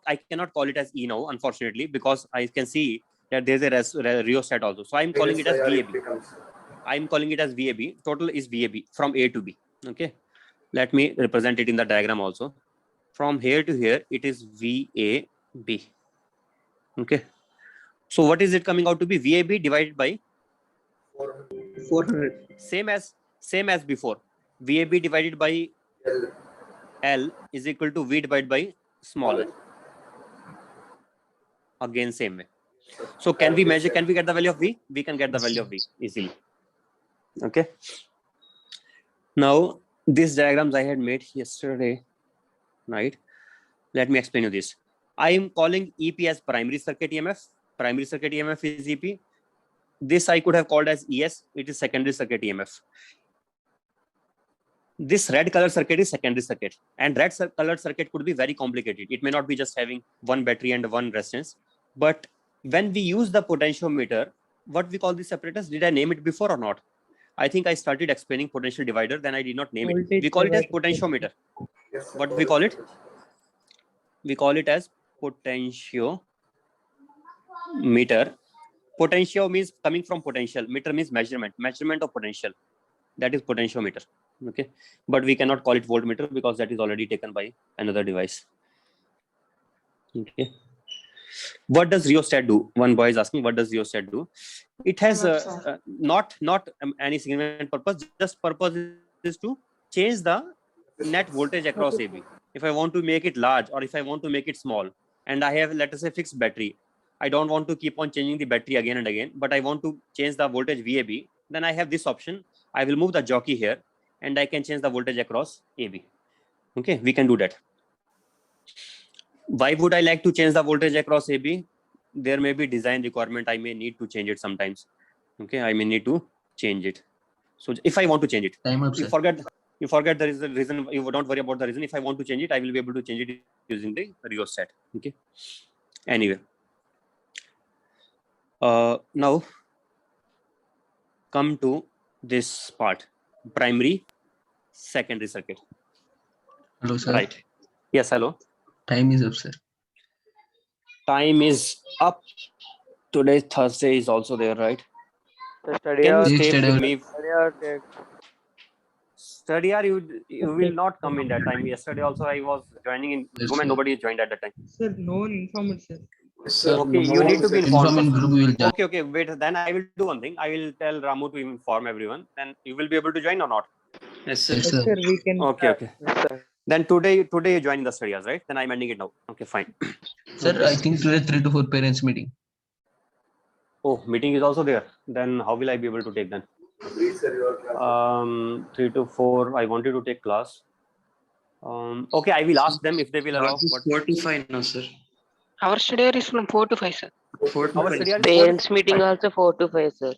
I cannot call it as E now, unfortunately, because I can see that there's a rheostat also. So I'm calling it as VAB. I'm calling it as VAB. Total is VAB from A to B. Okay. Let me represent it in the diagram also. From here to here, it is VAB. Okay. So what is it coming out to be? VAB divided by
400.
same as before. VAB divided by L is equal to V divided by small l. Again, same way. So can we measure? Can we get the value of V? We can get the value of V easily. Okay. Now, these diagrams I had made yesterday night. Let me explain you this. I am calling EP as primary circuit EMF. Primary circuit EMF is EP. This I could have called as ES. It is secondary circuit EMF. This red color circuit is secondary circuit, and red colored circuit could be very complicated. It may not be just having one battery and one resistance, but when we use the potentiometer, what we call these separators, did I name it before or not? I think I started explaining potential divider, then I did not name it. We call it as potentiometer. What we call it? We call it as potentiometer. Potentio means coming from potential. Meter means measurement of potential. That is potentiometer. Okay, but we cannot call it voltmeter because that is already taken by another device. Okay, what does rheostat do? One boy is asking, what does rheostat do? It has not any significant purpose. Just purpose is to change the net voltage across AB. If I want to make it large or if I want to make it small, and I have, let us say, fixed battery, I don't want to keep on changing the battery again and again, but I want to change the voltage VAB, then I have this option. I will move the jockey here and I can change the voltage across AB. Okay, we can do that. Why would I like to change the voltage across AB? There may be design requirement. I may need to change it sometimes. Okay, I may need to change it. So if I want to change it,
Time up,
you
sir.
forget there is a reason. You don't worry about the reason. If I want to change it, I will be able to change it using the rheostat. Okay. Anyway, now come to this part: primary, secondary circuit.
Hello, sir.
Right. Yes. Hello.
Time is up, sir.
Time is up. Today Thursday is also there, right?
Study
Can
hour,
you stay
Study
with
hour.
me?
study hour text.
Study hour, you will not come in that time. Yesterday also I was joining in
Yes,
Zoom and
sir.
nobody joined at that time.
Sir, no one informed, sir.
Sir,
Okay, you need to be
inform
informed.
in group. We will join.
Okay, wait. Then I will do one thing. I will tell Ramu to inform everyone. Then you will be able to join or not?
Yes, sir.
Yes, sir, we can.
Okay.
Yes, sir.
Then today you join in the study hours, right? Then I'm ending it now. Okay, fine.
Sir, I think today 3 to 4 parents meeting.
Oh, meeting is also there. Then how will I be able to take then?
Please, sir, your class.
3 to 4. I wanted to take class. Okay, I will ask them if they will allow. But
4 to 5 now, sir.
Our study hour is from 4 to 5, sir.
4 to
our
5.
study hour is 4 to
Parents
5,
meeting
right?
also 4 to 5, sir.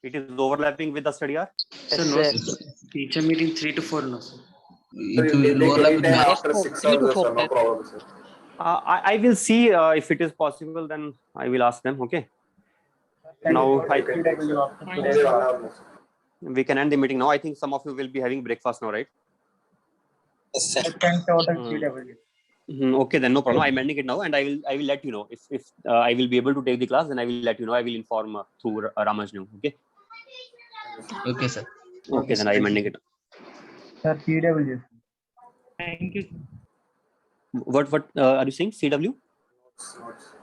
It is overlapping with the study hour.
Sir, no, sir. Teacher meeting 3 to 4 now, sir.
Sir,
It
you
will
can
overlap
take
with
any time
math.
after
Yes,
6
sir. 3 to
hours,
4,
sir. No
sir.
problem, sir.
I will see if it is possible. Then I will ask them. Okay. Now
You can take, sir.
Yes,
Only 1 hour, no, sir.
we can end the meeting now. I think some of you will be having breakfast now, right?
Yes, sir.
Mm. Okay, then no problem. I'm ending it now, and I will let you know if I will be able to take the class. Then I will let you know. I will inform through Ramajnu. Okay.
Okay, sir.
Okay, then I'm ending it.
Sir, CW.
Thank you.
What are you saying? CW?
Notes.